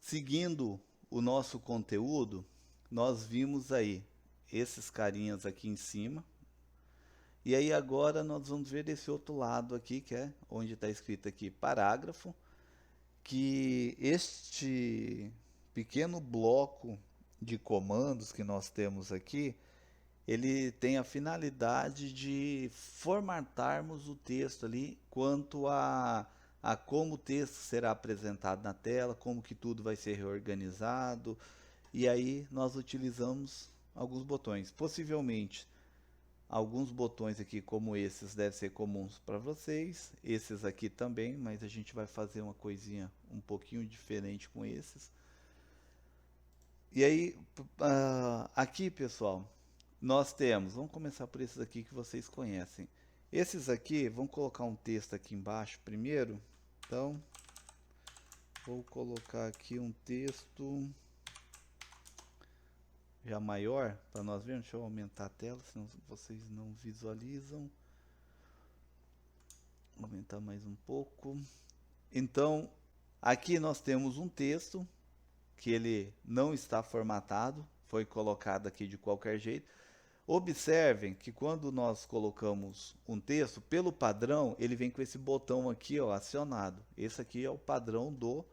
seguindo o nosso conteúdo, nós vimos aí esses carinhas aqui em cima. E aí agora nós vamos ver esse outro lado aqui, que é onde está escrito aqui parágrafo, que este pequeno bloco de comandos que nós temos aqui, ele tem a finalidade de formatarmos o texto ali quanto a como o texto será apresentado na tela, como que tudo vai ser reorganizado, e aí nós utilizamos alguns botões. Possivelmente alguns botões aqui como esses devem ser comuns para vocês, esses aqui também, mas a gente vai fazer uma coisinha um pouquinho diferente com esses. E aí, aqui pessoal, nós temos, vamos começar por esses aqui que vocês conhecem. Esses aqui, vamos colocar um texto aqui embaixo primeiro. Então, vou colocar aqui um texto já maior para nós vermos. Deixa eu aumentar a tela, senão vocês não visualizam. Vou aumentar mais um pouco. Então, aqui nós temos um texto que ele não está formatado, foi colocado aqui de qualquer jeito. Observem que quando nós colocamos um texto, pelo padrão, ele vem com esse botão aqui, ó, acionado. Esse aqui é o padrão do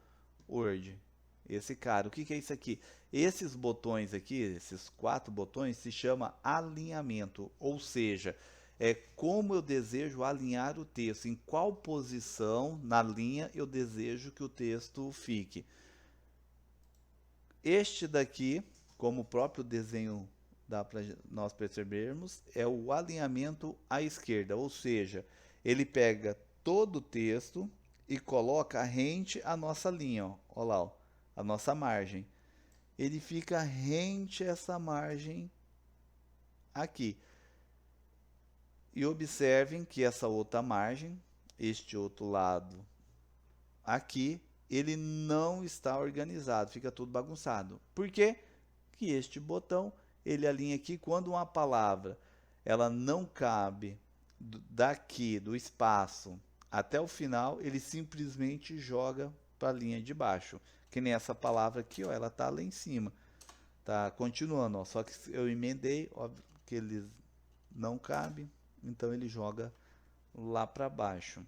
Word. Esse cara, o que que é isso aqui? Esses botões aqui, esses 4 botões, se chama alinhamento, ou seja, é como eu desejo alinhar o texto, em qual posição na linha eu desejo que o texto fique. Este daqui, como o próprio desenho dá para nós percebermos, é o alinhamento à esquerda, ou seja, ele pega todo o texto e coloca rente à nossa linha, ó, ó lá, ó, a nossa margem. Ele fica rente a essa margem aqui. E observem que essa outra margem, este outro lado aqui, ele não está organizado, fica tudo bagunçado. Por quê? Que este botão, ele alinha aqui quando uma palavra ela não cabe daqui do espaço até o final, ele simplesmente joga para a linha de baixo. Que nem essa palavra aqui, ó, ela tá lá em cima. Tá continuando, ó, só que eu emendei, óbvio que eles não cabe, então ele joga lá para baixo.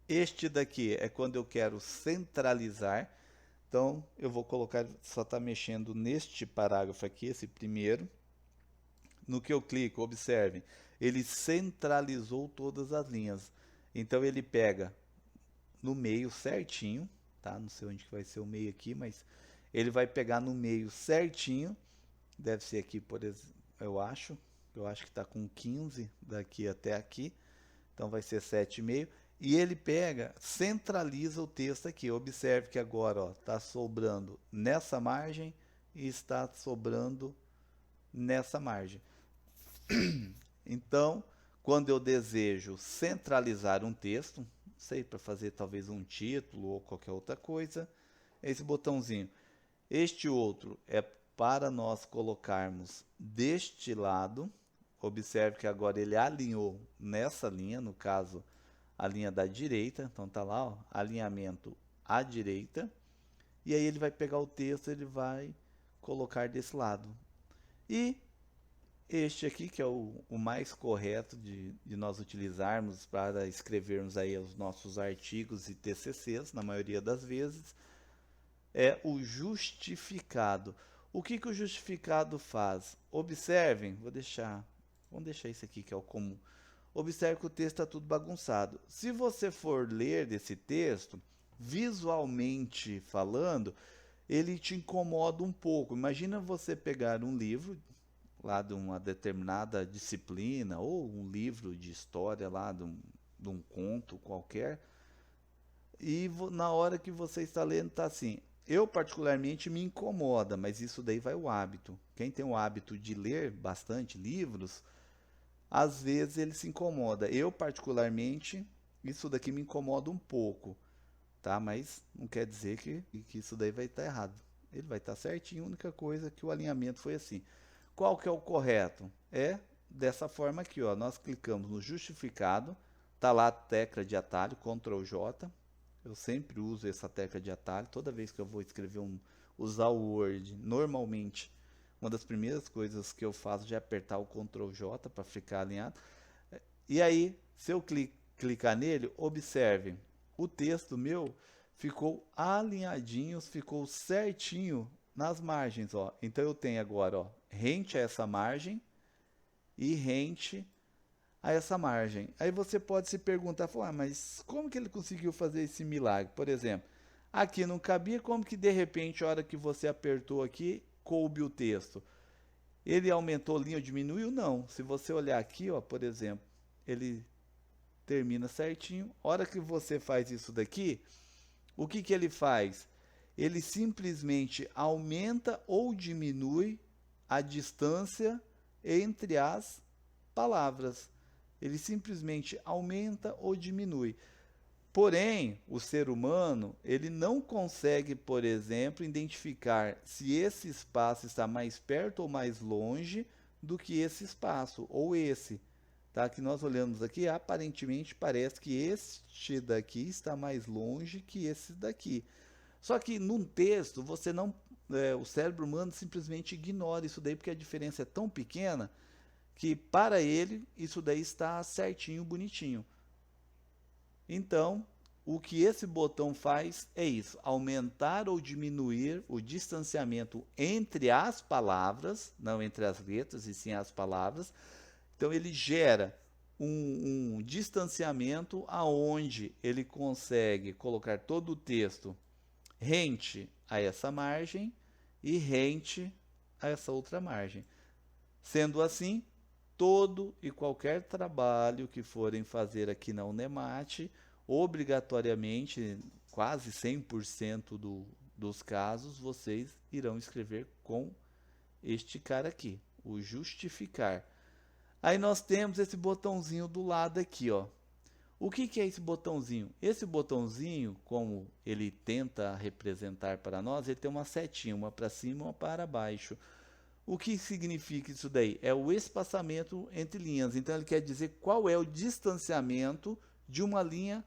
Este daqui é quando eu quero centralizar. Então, eu vou colocar, só está mexendo neste parágrafo aqui, esse primeiro. No que eu clico, observem, ele centralizou todas as linhas. Então, ele pega no meio certinho, tá? Não sei onde que vai ser o meio aqui, mas ele vai pegar no meio certinho. Deve ser aqui, por exemplo, eu acho que está com 15 daqui até aqui. Então, vai ser 7,5. E ele pega, centraliza o texto aqui. Observe que agora está sobrando nessa margem e está sobrando nessa margem. Então, quando eu desejo centralizar um texto, não sei, para fazer talvez um título ou qualquer outra coisa, esse botãozinho. Este outro é para nós colocarmos deste lado. Observe que agora ele alinhou nessa linha, no caso, a linha da direita. Então tá lá, ó, alinhamento à direita. E aí ele vai pegar o texto, ele vai colocar desse lado. E este aqui, que é o mais correto de nós utilizarmos para escrevermos aí os nossos artigos e TCCs, na maioria das vezes, é o justificado. O que que o justificado faz? Observem, vamos deixar isso aqui que é o comum. Observe que o texto está tudo bagunçado. Se você for ler desse texto, visualmente falando, ele te incomoda um pouco. Imagina você pegar um livro lá de uma determinada disciplina, ou um livro de história lá de um conto qualquer, e na hora que você está lendo está assim. Eu particularmente me incomoda, mas isso daí vai o hábito. Quem tem o hábito de ler bastante livros, às vezes ele se incomoda. Eu particularmente, isso daqui me incomoda um pouco, tá? Mas não quer dizer que isso daí vai estar errado. Ele vai estar certinho, a única coisa é que o alinhamento foi assim. Qual que é o correto? É dessa forma aqui, ó. Nós clicamos no justificado, tá lá a tecla de atalho, Ctrl J. Eu sempre uso essa tecla de atalho. Toda vez que eu vou escrever usar o Word, normalmente, uma das primeiras coisas que eu faço é apertar o Ctrl J para ficar alinhado. E aí, se eu clicar nele, observe, o texto meu ficou alinhadinho, ficou certinho nas margens, ó. Então eu tenho agora, ó, rente a essa margem e rente a essa margem. Aí você pode se perguntar, mas como que ele conseguiu fazer esse milagre? Por exemplo, aqui não cabia, como que de repente, a hora que você apertou aqui, coube o texto? Ele aumentou a linha ou diminuiu? Não. Se você olhar aqui, ó, por exemplo, ele termina certinho. A hora que você faz isso daqui, o que que ele faz? Ele simplesmente aumenta ou diminui a distância entre as palavras. Ele simplesmente aumenta ou diminui. Porém, o ser humano, ele não consegue, por exemplo, identificar se esse espaço está mais perto ou mais longe do que esse espaço, ou esse. Tá? Que nós olhamos aqui, aparentemente parece que este daqui está mais longe que esse daqui. Só que num texto, você não, o cérebro humano simplesmente ignora isso daí, porque a diferença é tão pequena que para ele isso daí está certinho, bonitinho. Então, o que esse botão faz é isso, aumentar ou diminuir o distanciamento entre as palavras, não entre as letras, e sim as palavras. Então, ele gera um distanciamento aonde ele consegue colocar todo o texto rente a essa margem e rente a essa outra margem. Sendo assim, todo e qualquer trabalho que forem fazer aqui na Unemat, obrigatoriamente, quase 100% dos casos, vocês irão escrever com este cara aqui, o justificar. Aí nós temos esse botãozinho do lado aqui, ó. O que que é esse botãozinho? Esse botãozinho, como ele tenta representar para nós, ele tem uma setinha, uma para cima e uma para baixo. O que significa isso daí? É o espaçamento entre linhas. Então ele quer dizer qual é o distanciamento de uma linha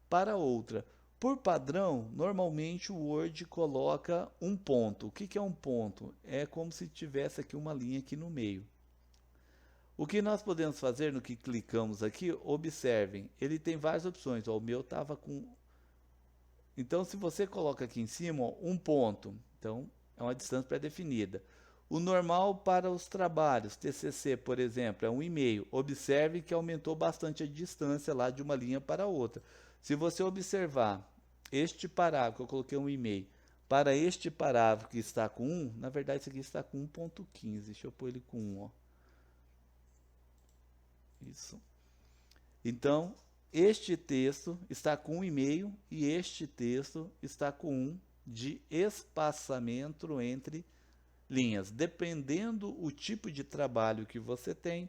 para outra. Por padrão, normalmente o Word coloca um ponto. O que que é um ponto? É como se tivesse aqui uma linha aqui no meio. O que nós podemos fazer no que clicamos aqui, observem, ele tem várias opções. Ó, o meu estava com... Então, se você coloca aqui em cima, ó, um ponto, então é uma distância pré-definida. O normal para os trabalhos, TCC, por exemplo, é 1,5. Observe que aumentou bastante a distância lá de uma linha para outra. Se você observar este parágrafo, que eu coloquei 1,5, para este parágrafo que está com 1, na verdade isso aqui está com 1,15. Deixa eu pôr ele com 1, ó. Isso. Então, este texto está com 1,5 e este texto está com 1 de espaçamento entre linhas. Dependendo o tipo de trabalho que você tem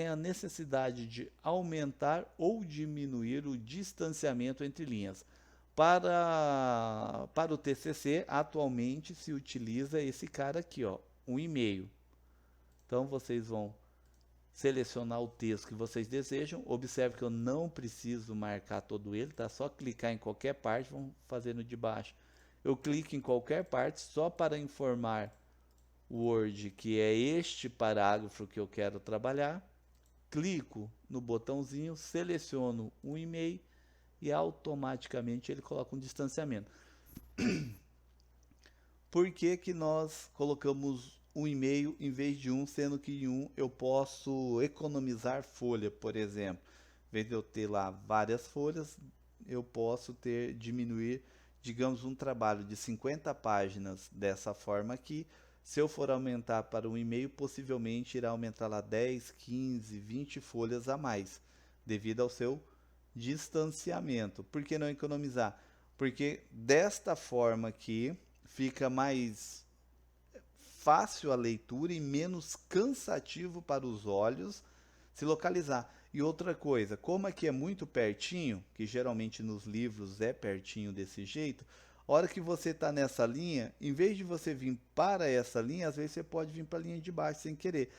a necessidade de aumentar ou diminuir o distanciamento entre linhas. Para o TCC, atualmente se utiliza esse cara aqui, ó, 1,5. Então, vocês vão selecionar o texto que vocês desejam. Observe que eu não preciso marcar todo ele, tá? Só clicar em qualquer parte, vamos fazer no de baixo. Eu clico em qualquer parte só para informar o Word que é este parágrafo que eu quero trabalhar. Clico no botãozinho, seleciono um e-mail e automaticamente ele coloca um distanciamento. Por que que nós colocamos um e-mail em vez de um, sendo que em um eu posso economizar folha, por exemplo? Em vez de eu ter lá várias folhas, eu posso diminuir, digamos, um trabalho de 50 páginas dessa forma aqui. Se eu for aumentar para um e-mail, possivelmente irá aumentar lá 10, 15, 20 folhas a mais, devido ao seu distanciamento. Por que não economizar? Porque desta forma aqui fica mais fácil a leitura e menos cansativo para os olhos se localizar. E outra coisa, como aqui é muito pertinho, que geralmente nos livros é pertinho desse jeito, a hora que você está nessa linha, em vez de você vir para essa linha, às vezes você pode vir para a linha de baixo sem querer.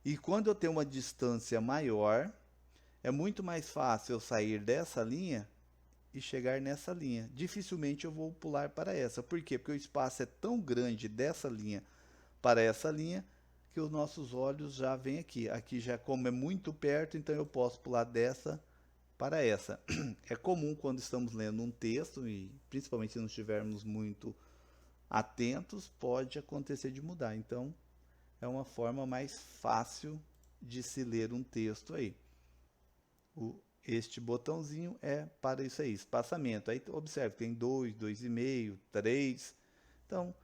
E quando eu tenho uma distância maior, é muito mais fácil eu sair dessa linha e chegar nessa linha. Dificilmente eu vou pular para essa. Por quê? Porque o espaço é tão grande dessa linha para essa linha que os nossos olhos já vêm aqui. Aqui já como é muito perto, então eu posso pular dessa para essa. É comum quando estamos lendo um texto, e principalmente se não estivermos muito atentos, pode acontecer de mudar. Então, é uma forma mais fácil de se ler um texto aí. Este botãozinho é para isso aí, espaçamento. Aí observe, tem 2, 2,5, 3. Então,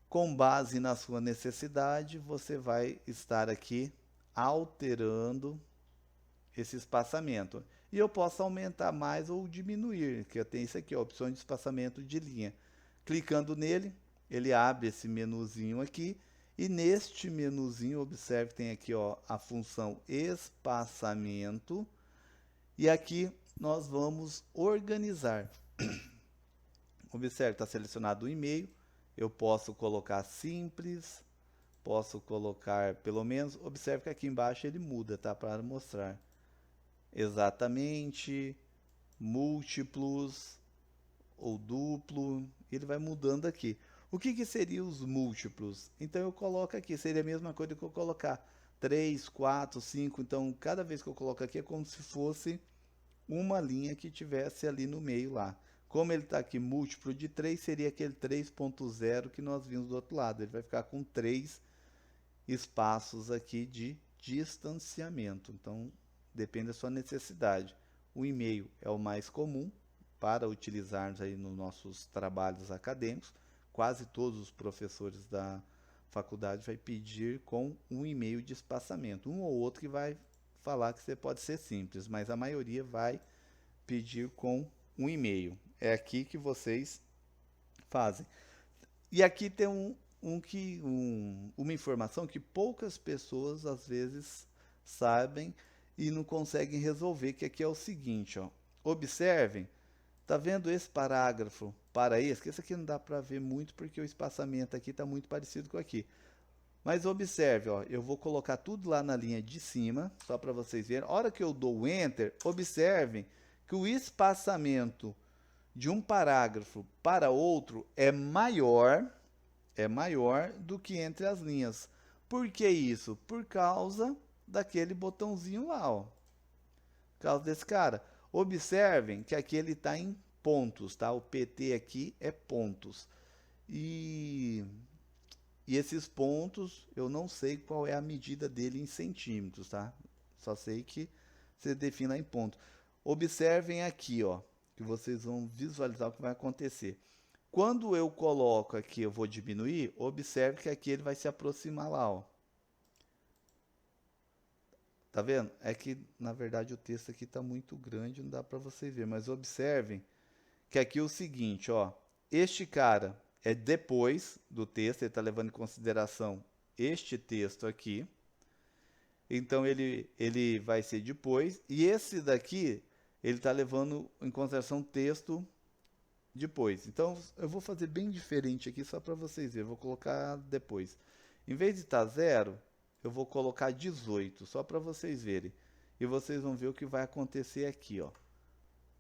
com base na sua necessidade, você vai estar aqui alterando esse espaçamento. E eu posso aumentar mais ou diminuir, que eu tenho isso aqui, ó, opções de espaçamento de linha. Clicando nele, ele abre esse menuzinho aqui, e neste menuzinho, observe, tem aqui, ó, a função espaçamento, e aqui nós vamos organizar. Observe, está selecionado o e-mail, eu posso colocar simples, posso colocar pelo menos, observe que aqui embaixo ele muda, tá, para mostrar. Exatamente, múltiplos ou duplo, ele vai mudando aqui. O que seriam os múltiplos? Então eu coloco aqui, seria a mesma coisa que eu colocar 3, 4, 5, então cada vez que eu coloco aqui é como se fosse uma linha que tivesse ali no meio lá. Como ele está aqui múltiplo de 3, seria aquele 3.0 que nós vimos do outro lado. Ele vai ficar com 3 espaços aqui de distanciamento. Então, depende da sua necessidade. O e-mail é o mais comum para utilizarmos aí nos nossos trabalhos acadêmicos. Quase todos os professores da faculdade vai pedir com um e-mail de espaçamento. Um ou outro que vai falar que você pode ser simples, mas a maioria vai pedir com um e-mail. É aqui que vocês fazem. E aqui tem uma informação que poucas pessoas às vezes sabem e não conseguem resolver, que aqui é o seguinte, ó. Observem, tá vendo esse parágrafo para esse? Que esse aqui não dá para ver muito porque o espaçamento aqui está muito parecido com aqui. Mas observe, ó, eu vou colocar tudo lá na linha de cima, só para vocês verem. A hora que eu dou o Enter, observem que o espaçamento de um parágrafo para outro é maior do que entre as linhas. Por que isso? Por causa daquele botãozinho lá, ó. Por causa desse cara. Observem que aqui ele está em pontos, tá? O PT aqui é pontos. E esses pontos, eu não sei qual é a medida dele em centímetros, tá? Só sei que você defina em pontos. Observem aqui, ó, que vocês vão visualizar o que vai acontecer. Quando eu coloco aqui, eu vou diminuir, observe que aqui ele vai se aproximar lá, ó. Tá vendo? É que, na verdade, o texto aqui está muito grande, não dá para você ver, mas observem que aqui é o seguinte, ó. Este cara é depois do texto, ele está levando em consideração este texto aqui. Então, ele vai ser depois. E esse daqui, ele está levando em consideração texto depois. Então, eu vou fazer bem diferente aqui, só para vocês verem. Eu vou colocar depois. Em vez de estar 0, eu vou colocar 18, só para vocês verem. E vocês vão ver o que vai acontecer aqui, ó.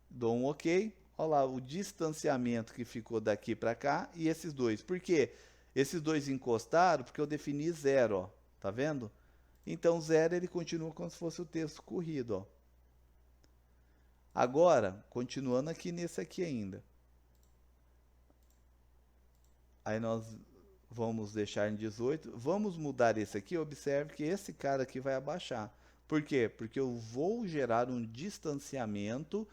Dou um OK. Olha lá o distanciamento que ficou daqui para cá e esses dois. Por quê? Esses dois encostaram porque eu defini 0, ó. Tá vendo? Então, 0 ele continua como se fosse o texto corrido, ó. Agora, continuando aqui nesse aqui ainda. Aí nós vamos deixar em 18. Vamos mudar esse aqui. Observe que esse cara aqui vai abaixar. Por quê? Porque eu vou gerar um distanciamento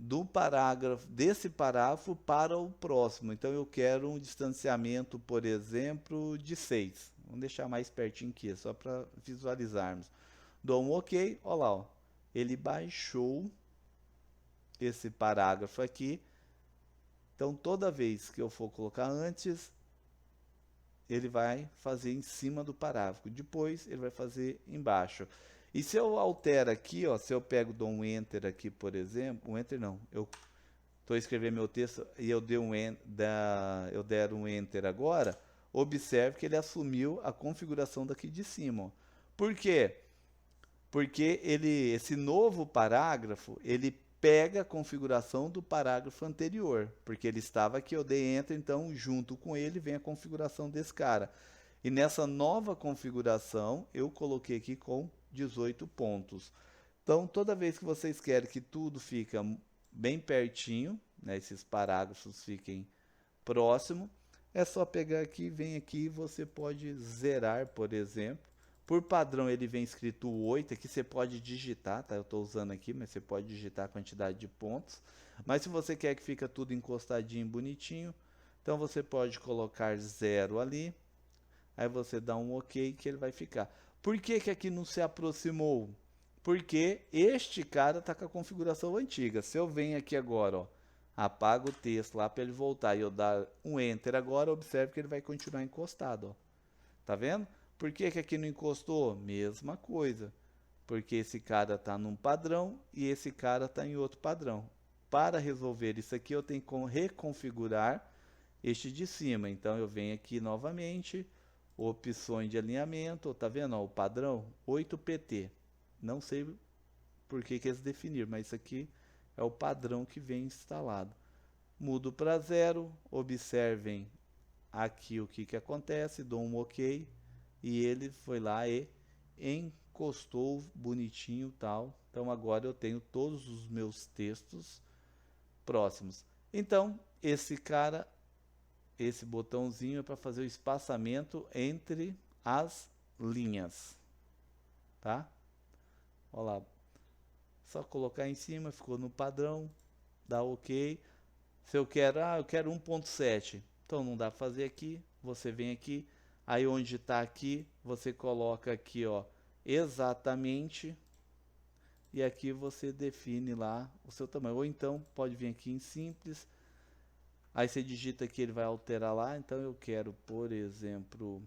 do parágrafo, desse parágrafo para o próximo. Então, eu quero um distanciamento, por exemplo, de 6. Vamos deixar mais pertinho aqui, só para visualizarmos. Dou um OK. Olha lá, ó. Ele baixou esse parágrafo aqui. Então, toda vez que eu for colocar antes, ele vai fazer em cima do parágrafo. Depois, ele vai fazer embaixo. E se eu altero aqui, ó, se eu pego, dou um Enter aqui, por exemplo, um Enter não, eu estou escrevendo meu texto e eu der um Enter agora, observe que ele assumiu a configuração daqui de cima. Ó. Por quê? Porque esse novo parágrafo, ele pega a configuração do parágrafo anterior, porque ele estava aqui, eu dei Enter, então junto com ele vem a configuração desse cara. E nessa nova configuração, eu coloquei aqui com 18 pontos. Então, toda vez que vocês querem que tudo fique bem pertinho, né, esses parágrafos fiquem próximo, é só pegar aqui, vem aqui, você pode zerar, por exemplo. Por padrão ele vem escrito 8, aqui você pode digitar, tá? Eu estou usando aqui, mas você pode digitar a quantidade de pontos. Mas se você quer que fique tudo encostadinho, bonitinho, então você pode colocar 0 ali. Aí você dá um OK que ele vai ficar. Por que que aqui não se aproximou? Porque este cara está com a configuração antiga. Se eu venho aqui agora, ó, apago o texto lá para ele voltar e eu dar um Enter agora, observe que ele vai continuar encostado, ó. Tá vendo? Por que que aqui não encostou? Mesma coisa. Porque esse cara está num padrão e esse cara está em outro padrão. Para resolver isso aqui, eu tenho que reconfigurar este de cima. Então, eu venho aqui novamente, opções de alinhamento, tá vendo? Ó, o padrão 8PT. Não sei por que que eles definiram, mas isso aqui é o padrão que vem instalado. Mudo para 0, observem aqui o que que acontece, dou um OK e ele foi lá e encostou bonitinho tal. Então agora eu tenho todos os meus textos próximos. Então esse cara, esse botãozinho é para fazer o espaçamento entre as linhas, tá? Olha lá, só colocar em cima, ficou no padrão, dá OK. Se eu quero, eu quero 1.7, então não dá para fazer aqui, você vem aqui, aí onde está aqui, você coloca aqui, ó, exatamente, e aqui você define lá o seu tamanho, ou então pode vir aqui em simples, aí você digita aqui, ele vai alterar lá, então eu quero, por exemplo,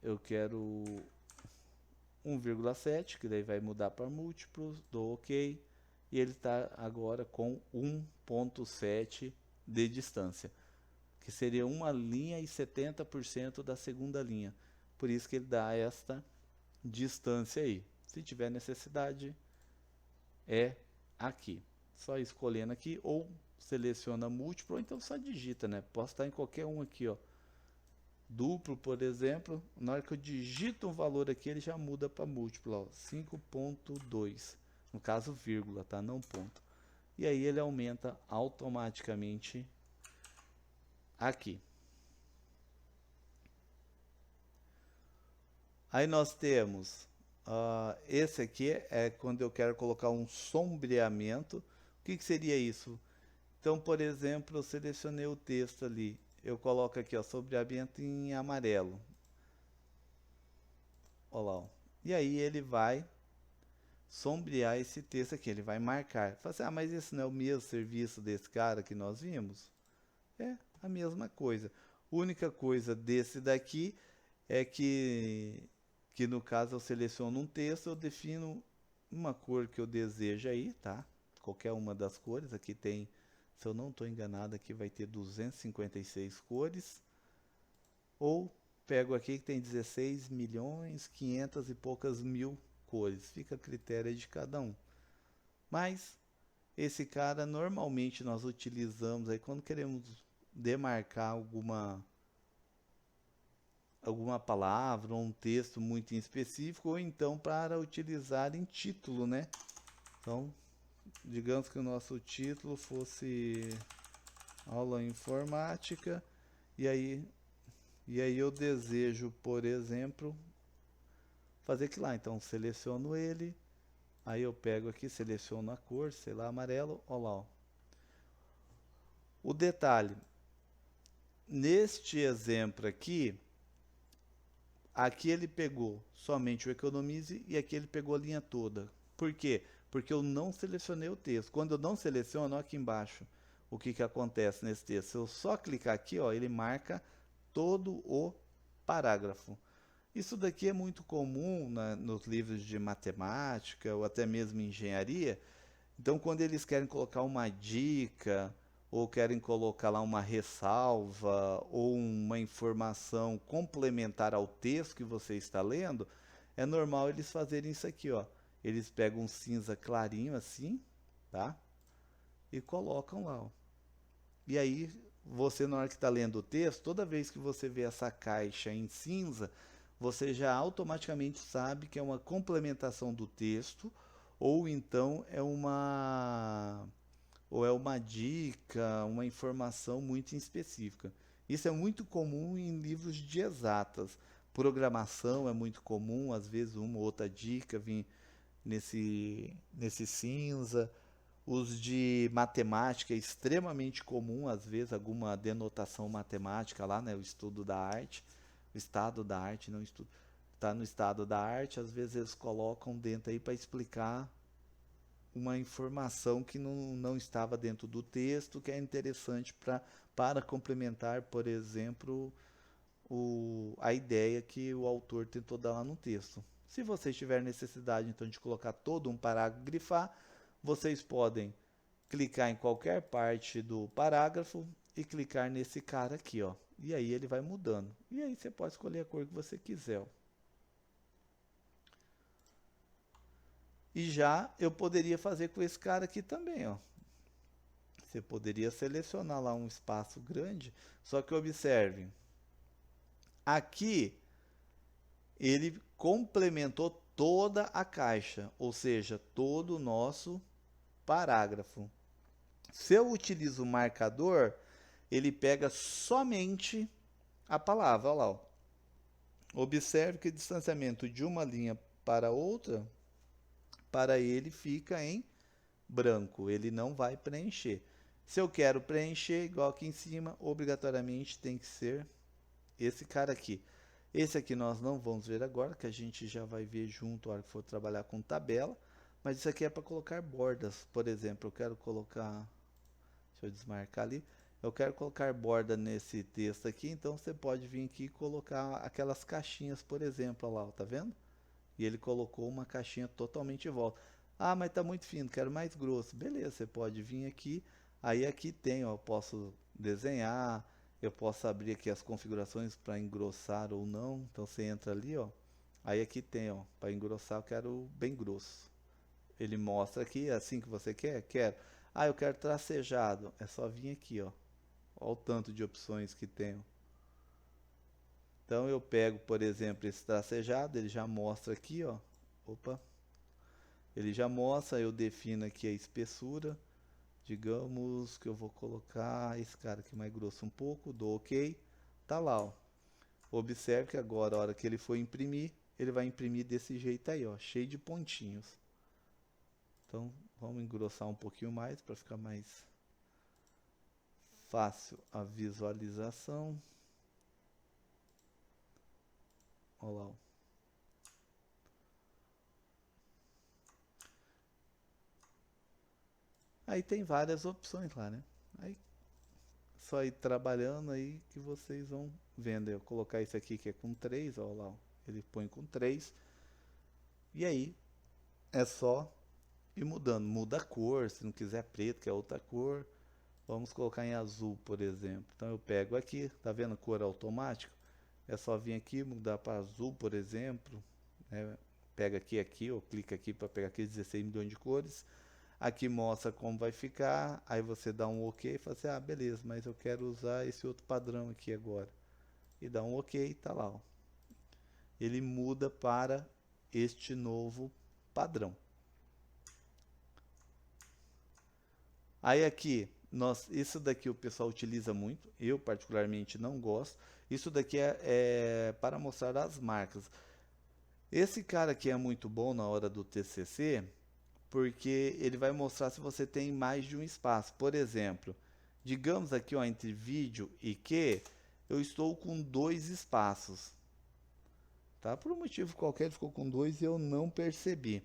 eu quero 1,7, que daí vai mudar para múltiplos, dou OK, e ele está agora com 1.7 de distância, que seria uma linha e 70% da segunda linha. Por isso que ele dá esta distância aí. Se tiver necessidade, é aqui. Só escolhendo aqui, ou seleciona múltiplo, ou então só digita, né? Posso estar em qualquer um aqui, ó. Duplo, por exemplo, na hora que eu digito um valor aqui, ele já muda para múltiplo, ó, 5.2. No caso, vírgula, tá? Não ponto. E aí ele aumenta automaticamente aqui. Aí nós temos, esse aqui é quando eu quero colocar um sombreamento. O que que seria isso? Então, por exemplo, eu selecionei o texto ali. Eu coloco aqui, ó, sombreamento em amarelo. Olha lá, ó. E aí ele vai sombrear esse texto aqui, ele vai marcar. Fala assim, mas esse não é o mesmo serviço desse cara que nós vimos? É a mesma coisa. A única coisa desse daqui é que no caso eu seleciono um texto, eu defino uma cor que eu desejo aí, tá? Qualquer uma das cores, aqui tem, se eu não estou enganado, aqui vai ter 256 cores. Ou pego aqui que tem 16 milhões, 500 e poucas mil cores. Fica a critério de cada um. Mas esse cara normalmente nós utilizamos aí quando queremos demarcar alguma palavra ou um texto muito em específico, ou então para utilizar em título, né? Então, digamos que o nosso título fosse aula informática, e aí eu desejo, por exemplo, fazer aquilo lá. Então, seleciono ele, aí eu pego aqui, seleciono a cor, sei lá, amarelo, olha lá, ó. O detalhe, neste exemplo aqui ele pegou somente o economize e aqui ele pegou a linha toda. Por quê? Porque eu não selecionei o texto. Quando eu não seleciono, ó, aqui embaixo, o que que acontece nesse texto? Se eu só clicar aqui, ó, ele marca todo o parágrafo. Isso daqui é muito comum nos livros de matemática ou até mesmo engenharia. Então, quando eles querem colocar uma dica ou querem colocar lá uma ressalva ou uma informação complementar ao texto que você está lendo, é normal eles fazerem isso aqui, ó. Eles pegam um cinza clarinho assim, tá? E colocam lá, ó. E aí, você na hora que está lendo o texto, toda vez que você vê essa caixa em cinza, você já automaticamente sabe que é uma complementação do texto, ou então é uma dica, uma informação muito específica. Isso é muito comum em livros de exatas. Programação é muito comum, às vezes uma ou outra dica vem nesse cinza. Os de matemática é extremamente comum, às vezes alguma denotação matemática lá, né, o estudo da arte, o estado da arte, não estudo, está no estado da arte, às vezes eles colocam dentro aí para explicar uma informação que não estava dentro do texto, que é interessante para complementar, por exemplo, a ideia que o autor tentou dar lá no texto. Se vocês tiverem necessidade então de colocar todo um parágrafo, grifar, vocês podem clicar em qualquer parte do parágrafo e clicar nesse cara aqui, ó. E aí ele vai mudando. E aí você pode escolher a cor que você quiser, ó. E já eu poderia fazer com esse cara aqui também, ó. Você poderia selecionar lá um espaço grande, só que observe, aqui ele complementou toda a caixa, ou seja, todo o nosso parágrafo. Se eu utilizo o marcador, ele pega somente a palavra, olha lá. Ó. Observe que o distanciamento de uma linha para outra, para ele fica em branco, ele não vai preencher. Se eu quero preencher, igual aqui em cima, obrigatoriamente tem que ser esse cara aqui. Esse aqui nós não vamos ver agora, que a gente já vai ver junto a hora que for trabalhar com tabela. Mas isso aqui é para colocar bordas. Por exemplo, eu quero colocar... Deixa eu desmarcar ali. Eu quero colocar borda nesse texto aqui, então você pode vir aqui e colocar aquelas caixinhas, por exemplo, olha lá, tá vendo? E ele colocou uma caixinha totalmente em volta. Ah, mas tá muito fino, quero mais grosso. Beleza, você pode vir aqui. Aí aqui tem, ó, eu posso desenhar, eu posso abrir aqui as configurações para engrossar ou não. Então você entra ali, ó. Aí aqui tem, ó, para engrossar eu quero bem grosso. Ele mostra aqui, é assim que você quer? Quero. Ah, eu quero tracejado. É só vir aqui, ó. Olha o tanto de opções que tem. Então eu pego, por exemplo, esse tracejado, ele já mostra aqui, ó. Opa. Ele já mostra, eu defino aqui a espessura. Digamos que eu vou colocar esse cara aqui mais grosso um pouco, dou OK. Tá lá, ó. Observe que agora, a hora que ele for imprimir, ele vai imprimir desse jeito aí, ó, cheio de pontinhos. Então, vamos engrossar um pouquinho mais para ficar mais fácil a visualização. Olha lá. Ó. Aí tem várias opções lá, né? Aí só ir trabalhando aí que vocês vão vendo. Eu colocar isso aqui que é com 3, olha lá. Ó. Ele põe com 3. E aí é só ir mudando. Muda a cor, se não quiser preto, que é outra cor. Vamos colocar em azul, por exemplo. Então eu pego aqui, tá vendo a cor automática? É só vir aqui, mudar para azul, por exemplo. Né? Pega aqui, ou clica aqui para pegar aqui 16 milhões de cores. Aqui mostra como vai ficar. Aí você dá um OK e fala assim, ah, beleza, mas eu quero usar esse outro padrão aqui agora. E dá um OK, tá lá. Ó. Ele muda para este novo padrão. Aí aqui, isso daqui o pessoal utiliza muito, eu particularmente não gosto. Isso daqui é para mostrar as marcas. Esse cara aqui é muito bom na hora do TCC, porque ele vai mostrar se você tem mais de um espaço. Por exemplo, digamos aqui, ó, entre vídeo e que, eu estou com 2 espaços. Tá? Por um motivo qualquer ele ficou com 2 e eu não percebi.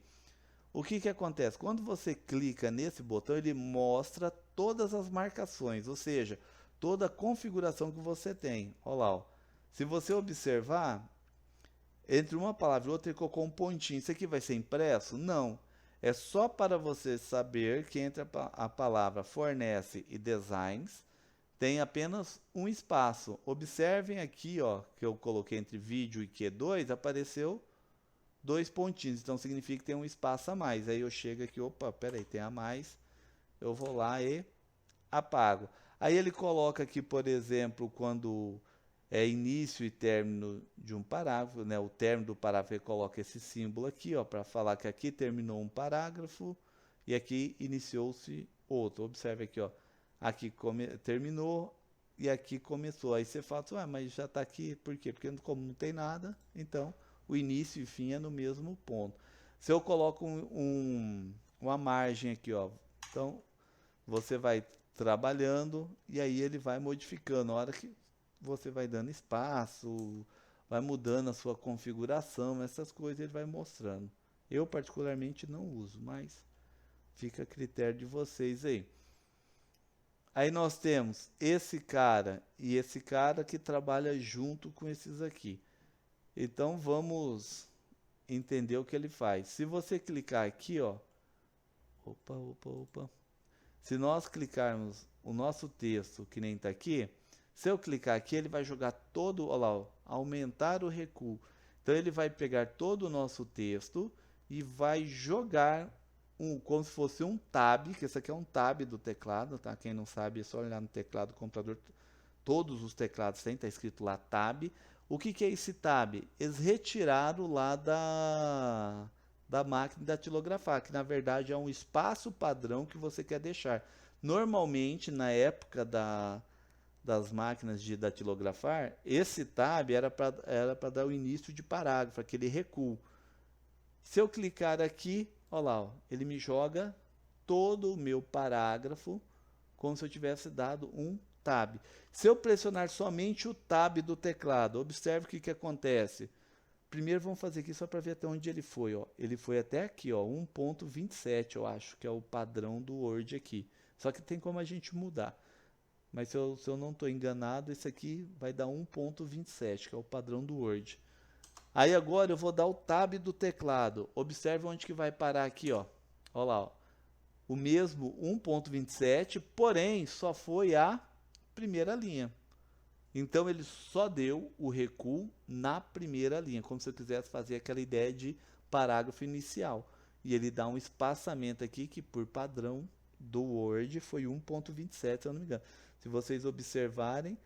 O que acontece? Quando você clica nesse botão, ele mostra todas as marcações, ou seja, toda a configuração que você tem. Olha lá, ó. Se você observar, entre uma palavra e outra ele colocou um pontinho. Isso aqui vai ser impresso? Não. É só para você saber que entre a palavra fornece e designs tem apenas um espaço. Observem aqui, ó, que eu coloquei entre vídeo e Q2, apareceu 2 pontinhos, então significa que tem um espaço a mais. Aí eu chego aqui, opa, peraí, tem a mais, eu vou lá e apago. Aí ele coloca aqui, por exemplo, quando é início e término de um parágrafo, né? O término do parágrafo ele coloca esse símbolo aqui, ó, para falar que aqui terminou um parágrafo e aqui iniciou-se outro. Observe aqui, ó, aqui terminou e aqui começou. Aí você fala, ué, mas já está aqui, por quê? Porque como não tem nada, então o início e fim é no mesmo ponto. Se eu coloco uma margem aqui, ó, então você vai trabalhando e aí ele vai modificando. A hora que você vai dando espaço, vai mudando a sua configuração, essas coisas ele vai mostrando. Eu particularmente não uso, mas fica a critério de vocês aí. Aí nós temos esse cara e esse cara que trabalha junto com esses aqui. Então vamos entender o que ele faz. Se você clicar aqui, ó, opa. Se nós clicarmos o nosso texto, que nem está aqui, se eu clicar aqui, ele vai jogar todo, olha lá, ó, aumentar o recuo. Então ele vai pegar todo o nosso texto e vai jogar como se fosse um tab, que esse aqui é um tab do teclado, tá? Quem não sabe é só olhar no teclado do computador, todos os teclados têm, tá escrito lá tab. O que é esse tab? Eles retiraram lá da máquina datilografar, que na verdade é um espaço padrão que você quer deixar. Normalmente, na época das máquinas de datilografar, esse tab era para dar o início de parágrafo, aquele recuo. Se eu clicar aqui, olha lá, ó, ele me joga todo o meu parágrafo como se eu tivesse dado um tab. Se eu pressionar somente o tab do teclado, observe o que acontece. Primeiro vamos fazer aqui só para ver até onde ele foi. Ó. Ele foi até aqui, ó, 1.27, eu acho, que é o padrão do Word aqui. Só que tem como a gente mudar. Mas se eu não estou enganado, esse aqui vai dar 1.27, que é o padrão do Word. Aí agora eu vou dar o tab do teclado. Observe onde que vai parar aqui, ó. Olha lá, ó. O mesmo 1.27, porém só foi a primeira linha. Então ele só deu o recuo na primeira linha, como se eu quisesse fazer aquela ideia de parágrafo inicial. E ele dá um espaçamento aqui que por padrão do Word foi 1.27, se eu não me engano. Se vocês observarem,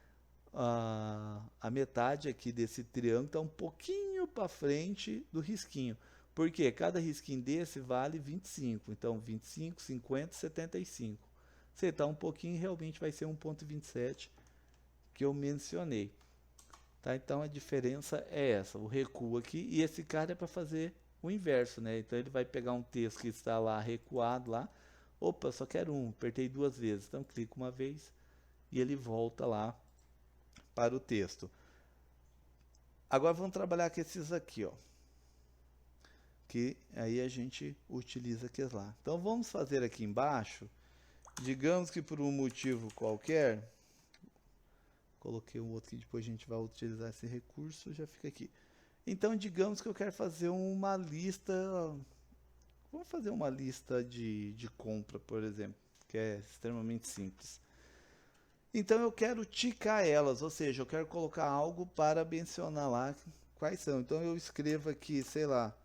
a metade aqui desse triângulo está um pouquinho para frente do risquinho. Porque cada risquinho desse vale 25. Então 25, 50, 75. Se está um pouquinho, realmente vai ser 1.27 que eu mencionei. Tá? Então a diferença é essa, o recuo aqui, e esse cara é para fazer o inverso, né? Então ele vai pegar um texto que está lá recuado lá, opa, só quero um, apertei duas vezes, então clico uma vez e ele volta lá para o texto. Agora vamos trabalhar com esses aqui, ó, que aí a gente utiliza aqueles lá. Então vamos fazer aqui embaixo, digamos que por um motivo qualquer, coloquei um outro que depois a gente vai utilizar esse recurso, já fica aqui. Então, digamos que eu quero fazer uma lista, vamos fazer uma lista de compra, por exemplo, que é extremamente simples. Então, eu quero ticar elas, ou seja, eu quero colocar algo para mencionar lá quais são. Então, eu escrevo aqui, sei lá,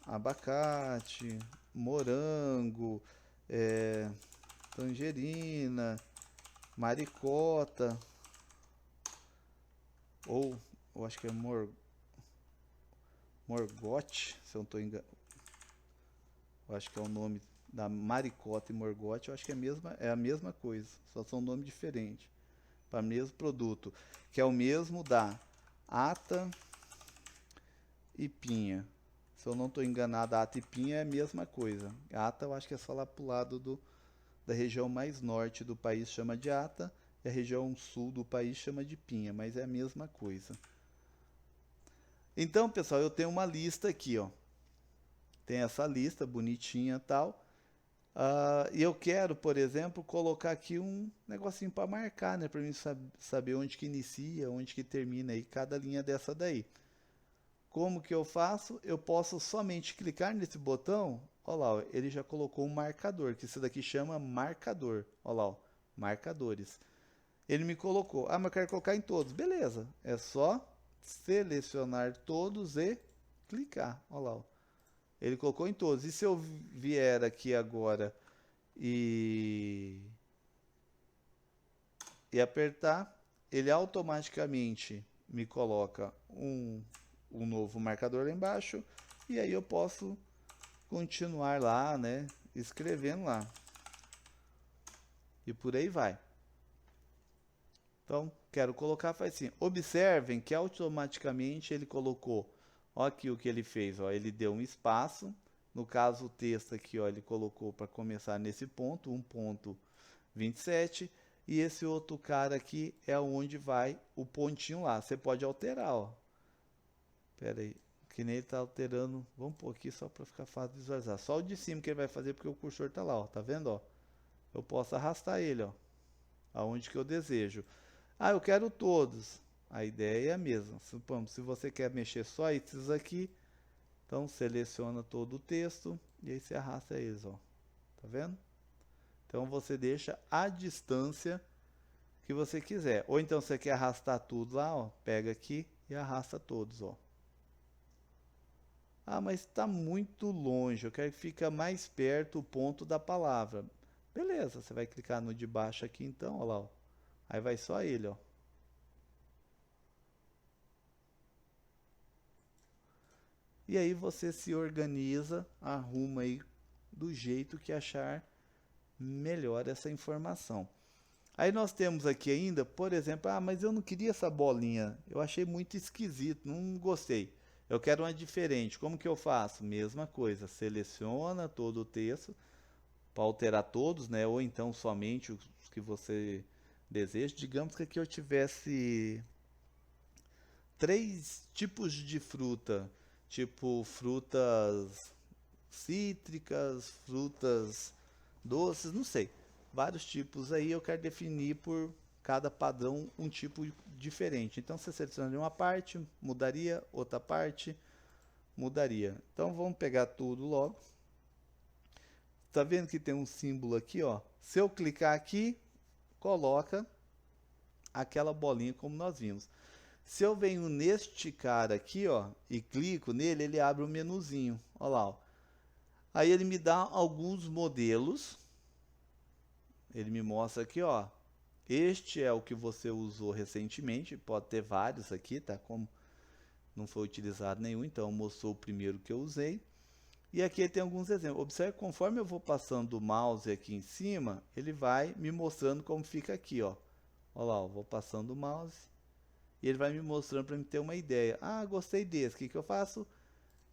abacate, morango, tangerina, maricota, ou eu acho que é morgote, se eu não estou enganado. Eu acho que é o nome da maricota e morgote, eu acho que é a mesma coisa, só são nomes diferentes para o mesmo produto, que é o mesmo da ata e pinha. Se eu não estou enganado, a ata e pinha é a mesma coisa. A ata eu acho que é só lá para o lado da região mais norte do país chama de ata, e a região sul do país chama de pinha, mas é a mesma coisa. Então, pessoal, eu tenho uma lista aqui, ó. Tem essa lista bonitinha e tal. E eu quero, por exemplo, colocar aqui um negocinho para marcar, né? Para mim saber onde que inicia, onde que termina aí cada linha dessa daí. Como que eu faço? Eu posso somente clicar nesse botão. Olha lá, ó, ele já colocou um marcador, que isso daqui chama marcador. Olha lá, ó, marcadores. Ele me colocou. Ah, mas eu quero colocar em todos. Beleza. É só selecionar todos e clicar. Olha lá. Ó. Ele colocou em todos. E se eu vier aqui agora e apertar, ele automaticamente me coloca um novo marcador lá embaixo, e aí eu posso continuar lá, né, escrevendo lá. E por aí vai. Então, quero colocar, faz assim. Observem que automaticamente ele colocou, ó aqui o que ele fez, ó, ele deu um espaço. No caso, o texto aqui, ó, ele colocou para começar nesse ponto, 1.27. E esse outro cara aqui é onde vai o pontinho lá. Você pode alterar, ó. Pera aí, que nem ele tá alterando. Vamos pôr aqui só para ficar fácil de visualizar. Só o de cima que ele vai fazer porque o cursor tá lá, ó. Tá vendo, ó? Eu posso arrastar ele, ó, aonde que eu desejo. Ah, eu quero todos. A ideia é a mesma. Supomos, se você quer mexer só esses aqui, então seleciona todo o texto e aí você arrasta eles, ó. Tá vendo? Então você deixa a distância que você quiser. Ou então você quer arrastar tudo lá, ó, pega aqui e arrasta todos, ó. Ah, mas está muito longe, eu quero que fique mais perto o ponto da palavra. Beleza, você vai clicar no de baixo aqui então, ó lá, ó. Aí vai só ele, ó. E aí você se organiza, arruma aí do jeito que achar melhor essa informação. Aí nós temos aqui ainda, por exemplo, ah, mas eu não queria essa bolinha, eu achei muito esquisito, não gostei. Eu quero uma diferente, como que eu faço? Mesma coisa, seleciona todo o texto, para alterar todos, né? Ou então somente os que você deseja. Digamos que aqui eu tivesse 3 tipos de fruta, tipo frutas cítricas, frutas doces, não sei. Vários tipos aí, eu quero definir por cada padrão um tipo diferente. Então você seleciona uma parte, mudaria, outra parte, mudaria. Então vamos pegar tudo logo. Tá vendo que tem um símbolo aqui, ó? Se eu clicar aqui, coloca aquela bolinha como nós vimos. Se eu venho neste cara aqui, ó, e clico nele, ele abre um menuzinho, ó lá, ó. Aí ele me dá alguns modelos. Ele me mostra aqui, ó. Este é o que você usou recentemente, pode ter vários aqui, tá? Como não foi utilizado nenhum, então mostrou o primeiro que eu usei. E aqui tem alguns exemplos. Observe que conforme eu vou passando o mouse aqui em cima, ele vai me mostrando como fica aqui, ó. Olha lá, ó, vou passando o mouse e ele vai me mostrando para me ter uma ideia. Ah, gostei desse. O que que eu faço?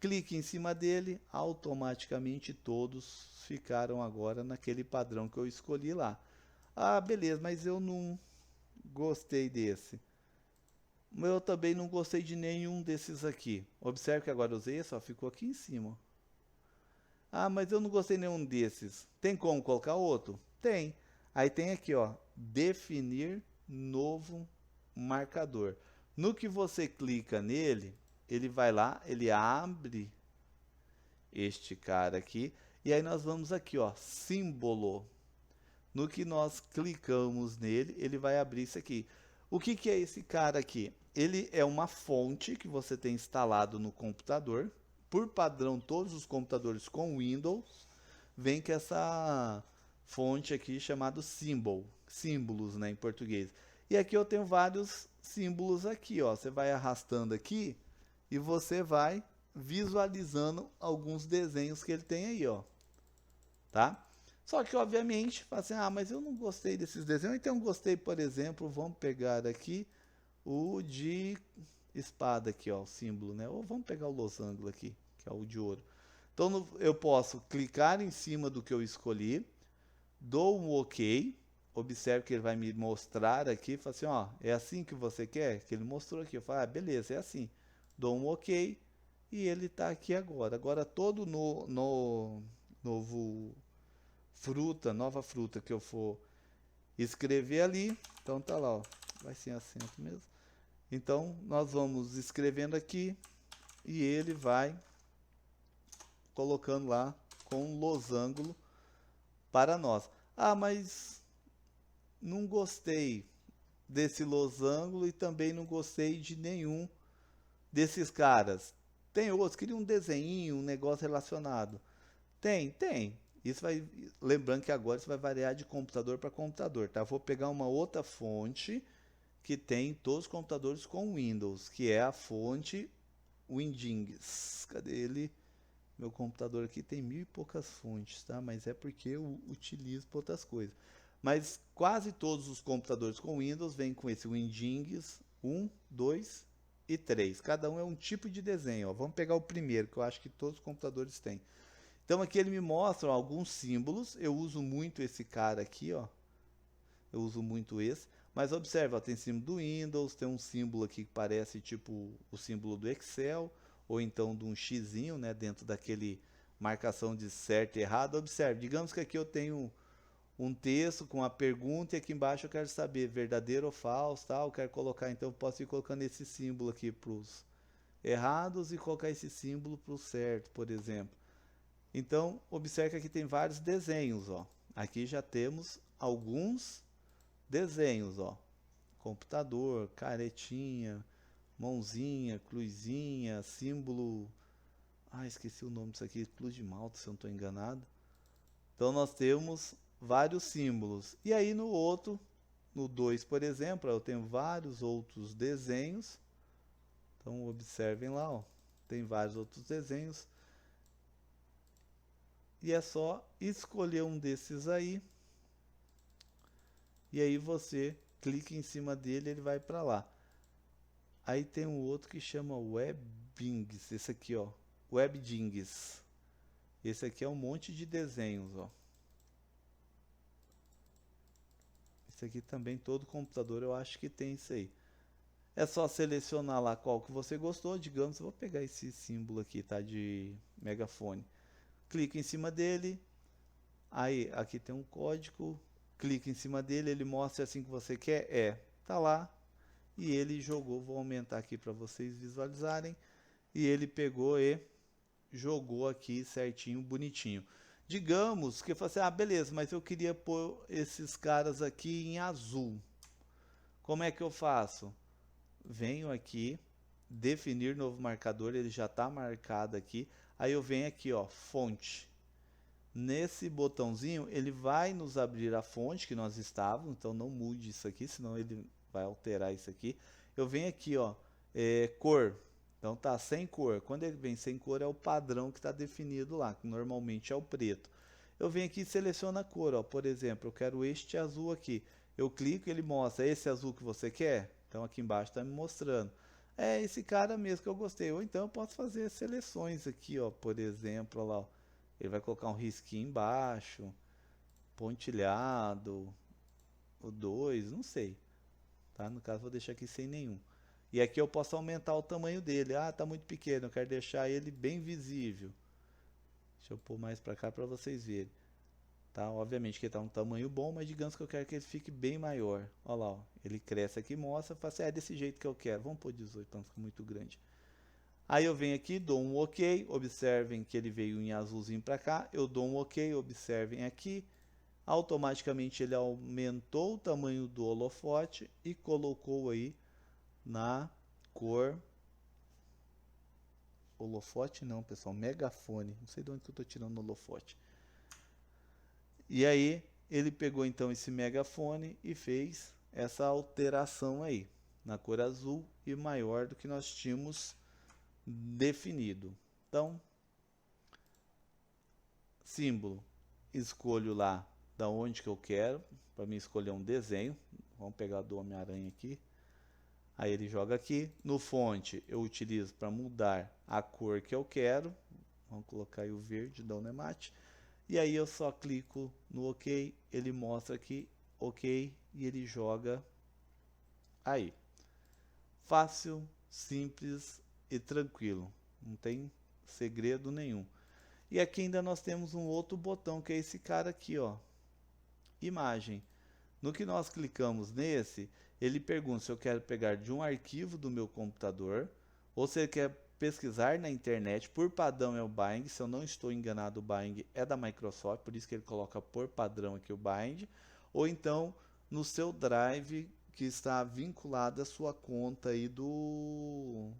Clique em cima dele, automaticamente todos ficaram agora naquele padrão que eu escolhi lá. Ah, beleza, mas eu não gostei desse. Eu também não gostei de nenhum desses aqui. Observe que agora eu usei, só ficou aqui em cima. Ah, mas eu não gostei nenhum desses. Tem como colocar outro? Tem. Aí tem aqui, ó, definir novo marcador. No que você clica nele, ele vai lá, ele abre este cara aqui, e aí nós vamos aqui, ó, símbolo. No que nós clicamos nele, ele vai abrir isso aqui. O que que é esse cara aqui? Ele é uma fonte que você tem instalado no computador. Por padrão, todos os computadores com Windows vem com essa fonte aqui chamado symbol, símbolos, né, em português. E aqui eu tenho vários símbolos aqui, ó. Você vai arrastando aqui e você vai visualizando alguns desenhos que ele tem aí, ó. Tá? Só que, obviamente, fala assim, ah, mas eu não gostei desses desenhos. Então, gostei, por exemplo, vamos pegar aqui o de espada aqui, ó, o símbolo, né? Ou vamos pegar o losango aqui, que é o de ouro. Então, eu posso clicar em cima do que eu escolhi, dou um OK, observe que ele vai me mostrar aqui, fala assim, ó, é assim que você quer? Que ele mostrou aqui, eu falo, ah, beleza, é assim. Dou um OK e ele está aqui agora. Agora, todo novo fruta, nova fruta que eu for escrever ali, então tá lá, ó, vai sem acento mesmo. Então, nós vamos escrevendo aqui e ele vai colocando lá com um losango para nós. Ah, mas não gostei desse losango e também não gostei de nenhum desses caras. Tem outros, queria um desenho, um negócio relacionado. Tem. Isso vai, lembrando que agora isso vai variar de computador para computador, tá? Vou pegar uma outra fonte que tem todos os computadores com Windows, que é a fonte Windings. Cadê ele? Meu computador aqui tem mil e poucas fontes, tá? Mas é porque eu utilizo para outras coisas. Mas quase todos os computadores com Windows vêm com esse Windings 1, 2 e 3. Cada um é um tipo de desenho. Ó. Vamos pegar o primeiro, que eu acho que todos os computadores têm. Então aqui ele me mostra ó, alguns símbolos. Eu uso muito esse cara aqui, ó. Eu uso muito esse. Mas observa, ó, tem símbolo do Windows, tem um símbolo aqui que parece tipo o símbolo do Excel, ou então de um xizinho, né, dentro daquele marcação de certo e errado. Observe, digamos que aqui eu tenho um texto com uma pergunta e aqui embaixo eu quero saber verdadeiro ou falso, tal. Eu quero colocar, então eu posso ir colocando esse símbolo aqui para os errados e colocar esse símbolo para o certo, por exemplo. Então, observe que aqui tem vários desenhos, ó. Aqui já temos alguns desenhos, ó. Computador, caretinha, mãozinha, cruzinha, símbolo. Ah, esqueci o nome disso aqui, cruz de malta, se eu não estou enganado. Então nós temos vários símbolos. E aí no outro, no 2, por exemplo, eu tenho vários outros desenhos. Então observem lá, ó. Tem vários outros desenhos. E é só escolher um desses aí. E aí você clica em cima dele, ele vai para lá. Aí tem um outro que chama Webdings, esse aqui, ó, Webdings. Esse aqui é um monte de desenhos, ó. Esse aqui também todo computador eu acho que tem isso aí. É só selecionar lá qual que você gostou, digamos, eu vou pegar esse símbolo aqui, tá, de megafone. Clica em cima dele. Aí aqui tem um código, clica em cima dele, ele mostra assim que você quer, tá lá. E ele jogou, vou aumentar aqui para vocês visualizarem. E ele pegou e jogou aqui certinho, bonitinho. Digamos que eu falei assim, ah, beleza, mas eu queria pôr esses caras aqui em azul. Como é que eu faço? Venho aqui, definir novo marcador, ele já está marcado aqui. Aí eu venho aqui, ó, fonte. Nesse botãozinho, ele vai nos abrir a fonte que nós estávamos, então não mude isso aqui, senão ele vai alterar isso aqui. Eu venho aqui, ó, cor. Então tá sem cor. Quando ele vem sem cor é o padrão que está definido lá, que normalmente é o preto. Eu venho aqui e seleciono a cor, ó. Por exemplo, eu quero este azul aqui. Eu clico e ele mostra esse azul que você quer. Então aqui embaixo está me mostrando. É esse cara mesmo que eu gostei. Ou então eu posso fazer seleções aqui, ó. Por exemplo, ó lá, ó. Ele vai colocar um risquinho embaixo, pontilhado, o 2, não sei. Tá? No caso, vou deixar aqui sem nenhum. E aqui eu posso aumentar o tamanho dele. Ah, tá muito pequeno, eu quero deixar ele bem visível. Deixa eu pôr mais para cá para vocês verem. Tá? Obviamente que ele tá um tamanho bom, mas digamos que eu quero que ele fique bem maior. Olha lá, ó. Ele cresce aqui, mostra, fala assim, é desse jeito que eu quero. Vamos pôr 18 para não ficar muito grande. Aí eu venho aqui, dou um OK, observem que ele veio em azulzinho para cá, eu dou um OK, observem aqui, automaticamente ele aumentou o tamanho do holofote e colocou aí na cor, holofote não pessoal, megafone, não sei de onde que eu estou tirando o holofote. E aí ele pegou então esse megafone e fez essa alteração aí, na cor azul e maior do que nós tínhamos definido. Então, símbolo, escolho lá da onde que eu quero, para mim escolher um desenho. Vamos pegar do Homem-Aranha aqui. Aí ele joga aqui. No fonte eu utilizo para mudar a cor que eu quero. Vamos colocar aí o verde da Unemate. E aí eu só clico no OK, ele mostra aqui OK e ele joga aí. Fácil, simples e tranquilo. Não tem segredo nenhum. E aqui ainda nós temos um outro botão que é esse cara aqui, ó. Imagem. No que nós clicamos nesse, ele pergunta se eu quero pegar de um arquivo do meu computador ou se ele quer pesquisar na internet. Por padrão é o Bing, se eu não estou enganado o Bing é da Microsoft, por isso que ele coloca por padrão aqui o Bing, ou então no seu Drive que está vinculado à sua conta aí do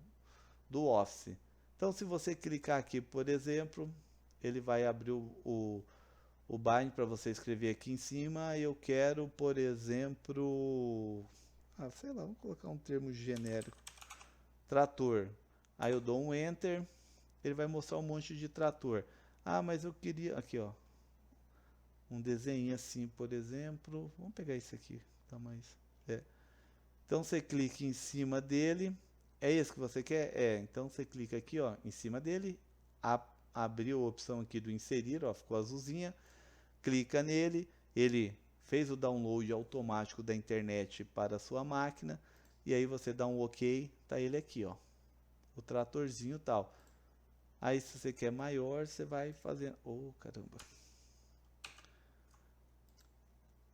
Office. Então se você clicar aqui, por exemplo, ele vai abrir o bind para você escrever aqui em cima, eu quero, por exemplo, sei lá, vamos colocar um termo genérico, trator. Aí eu dou um enter, ele vai mostrar um monte de trator. Mas eu queria, aqui ó, um desenho assim, por exemplo, vamos pegar esse aqui, tá mais, Então você clica em cima dele, é esse que você quer? Então você clica aqui ó, em cima dele, abriu a opção aqui do inserir, ó, ficou azulzinha, clica nele, ele fez o download automático da internet para a sua máquina, e aí você dá um OK, tá ele aqui ó, o tratorzinho e tal. Aí se você quer maior, você vai fazendo, caramba.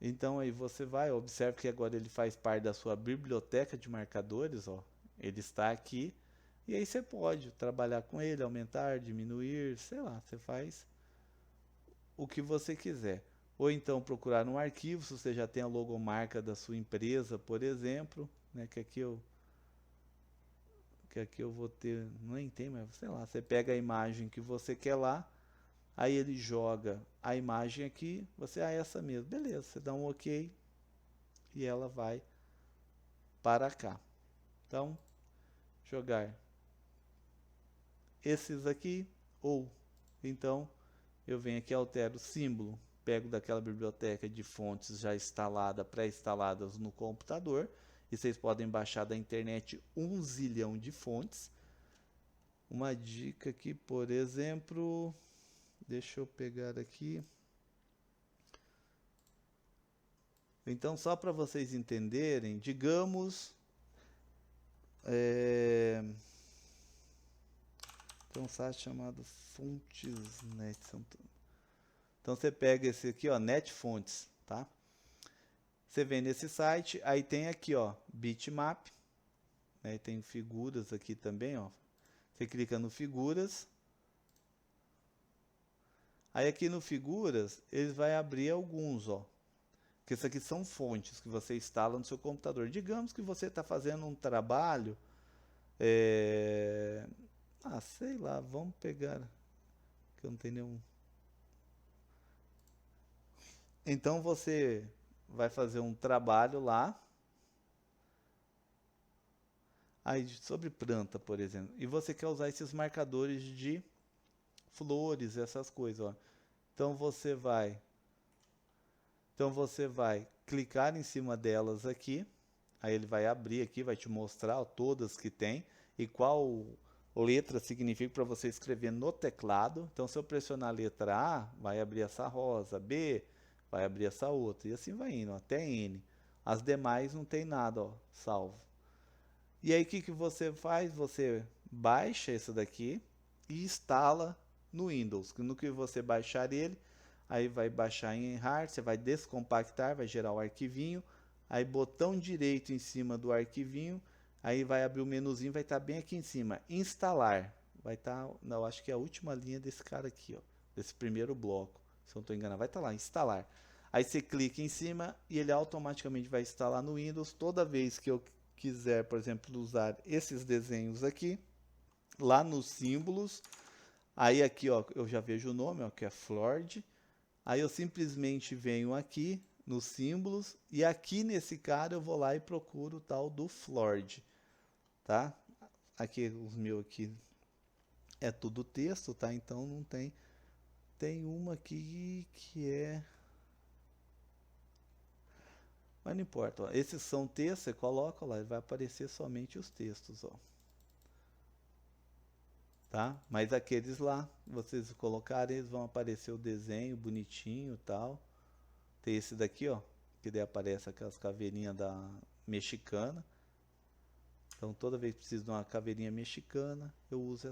Então aí você vai, observe que agora ele faz parte da sua biblioteca de marcadores, ó. Ele está aqui, e aí você pode trabalhar com ele, aumentar, diminuir, sei lá, você faz o que você quiser. Ou então procurar um arquivo, se você já tem a logomarca da sua empresa, por exemplo, né, que aqui eu vou ter, nem tem, mas sei lá, você pega a imagem que você quer lá, aí ele joga a imagem aqui, você, é essa mesmo, beleza, você dá um OK e ela vai para cá. Então, jogar esses aqui, ou então eu venho aqui, altero o símbolo, pego daquela biblioteca de fontes já instalada, pré-instaladas no computador, e vocês podem baixar da internet 1 zilhão de fontes. Uma dica aqui, por exemplo, deixa eu pegar aqui. Então, só para vocês entenderem, digamos, tem um site chamado Fontes.net. Então você pega esse aqui, ó, NetFontes, tá? Você vem nesse site, aí tem aqui, ó, bitmap, né? Tem figuras aqui também, ó. Você clica no figuras. Aí aqui no figuras, ele vai abrir alguns, ó. Que isso aqui são fontes que você instala no seu computador. Digamos que você está fazendo um trabalho, sei lá, vamos pegar, que eu não tenho nenhum. Então você vai fazer um trabalho lá, aí sobre planta, por exemplo, e você quer usar esses marcadores de flores, essas coisas, ó. Então você vai clicar em cima delas aqui, aí ele vai abrir aqui, vai te mostrar, ó, todas que tem e qual letra significa para você escrever no teclado. Então se eu pressionar a letra A, vai abrir essa rosa, B, vai abrir essa outra, e assim vai indo, ó, até N. As demais não tem nada, ó, salvo. E aí o que você faz? Você baixa isso daqui e instala no Windows. No que você baixar ele, aí vai baixar em hard, você vai descompactar, vai gerar o arquivinho, aí botão direito em cima do arquivinho, aí vai abrir o menuzinho, vai estar bem aqui em cima, instalar, vai estar, não, acho que é a última linha desse cara aqui, ó, desse primeiro bloco, se eu não estou enganado, vai estar lá, instalar. Aí você clica em cima e ele automaticamente vai instalar no Windows. Toda vez que eu quiser, por exemplo, usar esses desenhos aqui, lá nos símbolos, aí aqui, ó, eu já vejo o nome, ó, que é Flord. Aí eu simplesmente venho aqui nos símbolos e aqui nesse cara eu vou lá e procuro o tal do Flord, tá? Aqui os meus aqui é tudo texto, tá? Então não tem. Tem uma aqui que é, mas não importa, ó. Esses são textos, você coloca lá, vai aparecer somente os textos, ó. Tá? Mas aqueles lá, vocês colocarem, eles vão aparecer o desenho bonitinho e tal. Tem esse daqui, ó, que daí aparece aquelas caveirinhas da mexicana. Então toda vez que preciso de uma caveirinha mexicana, eu uso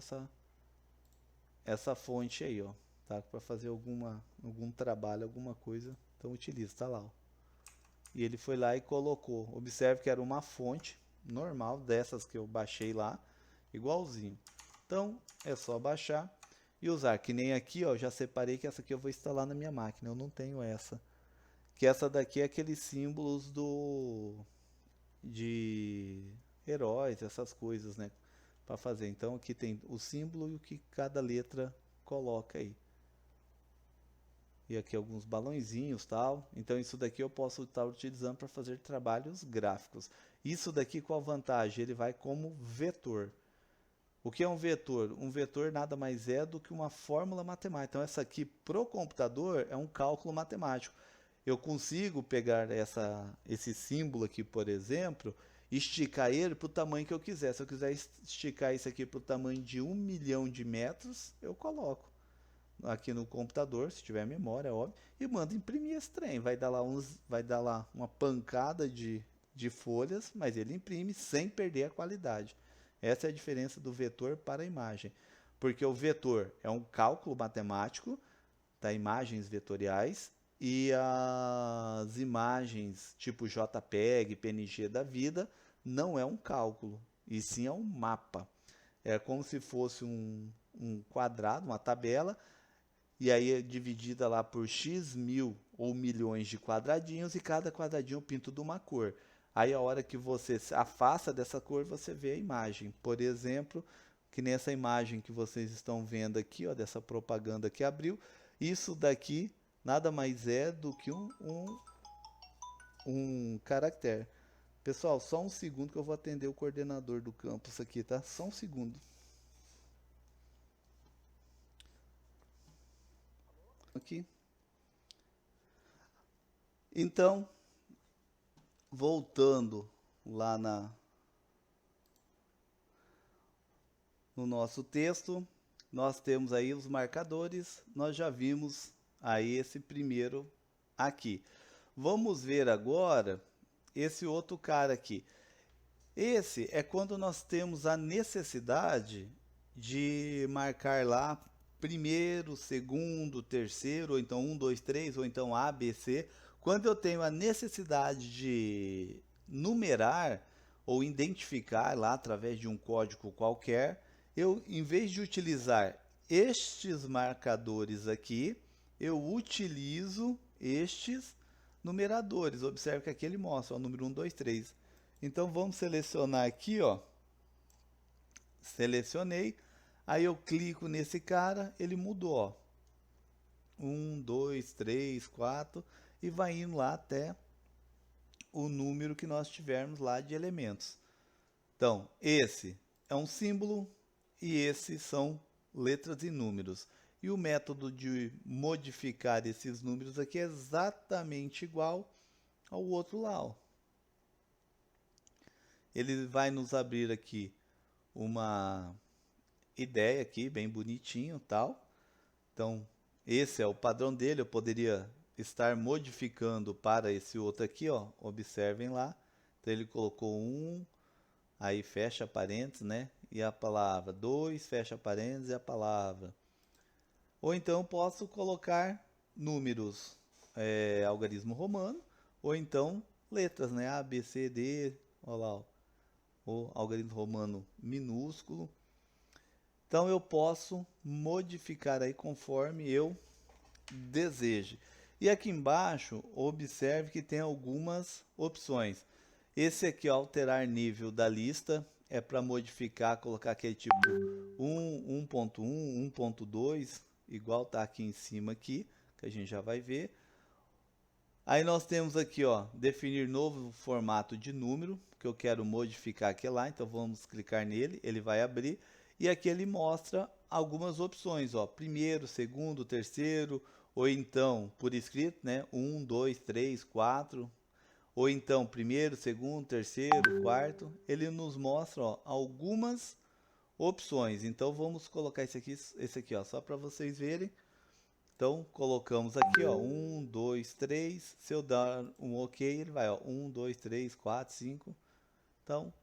essa fonte aí, ó, tá? Para fazer algum trabalho, alguma coisa, então utilizo, tá lá, ó. E ele foi lá e colocou. Observe que era uma fonte normal dessas que eu baixei lá, igualzinho. Então é só baixar e usar, que nem aqui, ó, já separei que essa aqui eu vou instalar na minha máquina, eu não tenho essa. Que essa daqui é aqueles símbolos de heróis, essas coisas, né, para fazer. Então aqui tem o símbolo e o que cada letra coloca aí. E aqui alguns balãozinhos, tal. Então isso daqui eu posso estar utilizando para fazer trabalhos gráficos. Isso daqui, qual a vantagem? Ele vai como vetor. O que é um vetor? Um vetor nada mais é do que uma fórmula matemática. Então essa aqui pro computador é um cálculo matemático. Eu consigo pegar esse símbolo aqui, por exemplo, esticar ele para o tamanho que eu quiser. Se eu quiser esticar isso aqui para o tamanho de 1 milhão de metros, eu coloco aqui no computador, se tiver memória, é óbvio, e mando imprimir esse trem. Vai dar lá uma pancada de folhas, mas ele imprime sem perder a qualidade. Essa é a diferença do vetor para a imagem. Porque o vetor é um cálculo matemático, tá? Imagens vetoriais, e as imagens tipo JPEG, PNG da vida, não é um cálculo, e sim é um mapa. É como se fosse um quadrado, uma tabela, e aí é dividida lá por x mil ou milhões de quadradinhos, e cada quadradinho eu pinto de uma cor. Aí a hora que você se afasta dessa cor, você vê a imagem. Por exemplo, que nessa imagem que vocês estão vendo aqui, ó, dessa propaganda que abriu, isso daqui nada mais é do que um caractere. Pessoal, só um segundo que eu vou atender o coordenador do campus aqui, tá? Só um segundo. Aqui. Então, voltando lá no nosso texto, nós temos aí os marcadores, nós já vimos aí esse primeiro aqui. Vamos ver agora esse outro cara aqui. Esse é quando nós temos a necessidade de marcar lá primeiro, segundo, terceiro, ou então 1, 2, 3, ou então A, B, C. Quando eu tenho a necessidade de numerar ou identificar lá através de um código qualquer, eu, em vez de utilizar estes marcadores aqui, eu utilizo estes numeradores. Observe que aqui ele mostra o número 1, 2, 3. Então vamos selecionar aqui, ó. Selecionei. Aí eu clico nesse cara, ele mudou, ó. 1, 2, 3, 4 e vai indo lá até o número que nós tivermos lá de elementos. Então, esse é um símbolo e esses são letras e números. E o método de modificar esses números aqui é exatamente igual ao outro lá, ó. Ele vai nos abrir aqui uma ideia aqui, bem bonitinho, tal. Então, esse é o padrão dele, eu poderia estar modificando para esse outro aqui, ó. Observem lá. Então ele colocou 1, aí fecha parênteses, né? E a palavra 2, fecha parênteses e a palavra. Ou então eu posso colocar números, algarismo romano, ou então letras, né? A, B, C, D, olha lá, ó. O algarismo romano minúsculo. Então eu posso modificar aí conforme eu deseje. E aqui embaixo, observe que tem algumas opções. Esse aqui, ó, alterar nível da lista, é para modificar, colocar aquele tipo 1, 1.1, 1.2, igual tá aqui em cima aqui, que a gente já vai ver. Aí nós temos aqui, ó, definir novo formato de número, que eu quero modificar aqui lá, então vamos clicar nele, ele vai abrir, e aqui ele mostra algumas opções, ó, primeiro, segundo, terceiro, ou então, por escrito, né, 1, 2, 3, 4, ou então, primeiro, segundo, terceiro, quarto, ele nos mostra, ó, algumas opções, então vamos colocar esse aqui, ó, só para vocês verem. Então, colocamos aqui, ó, 1, 2, 3. Se eu dar um OK, ele vai, ó, 1, 2, 3, 4, 5. Então,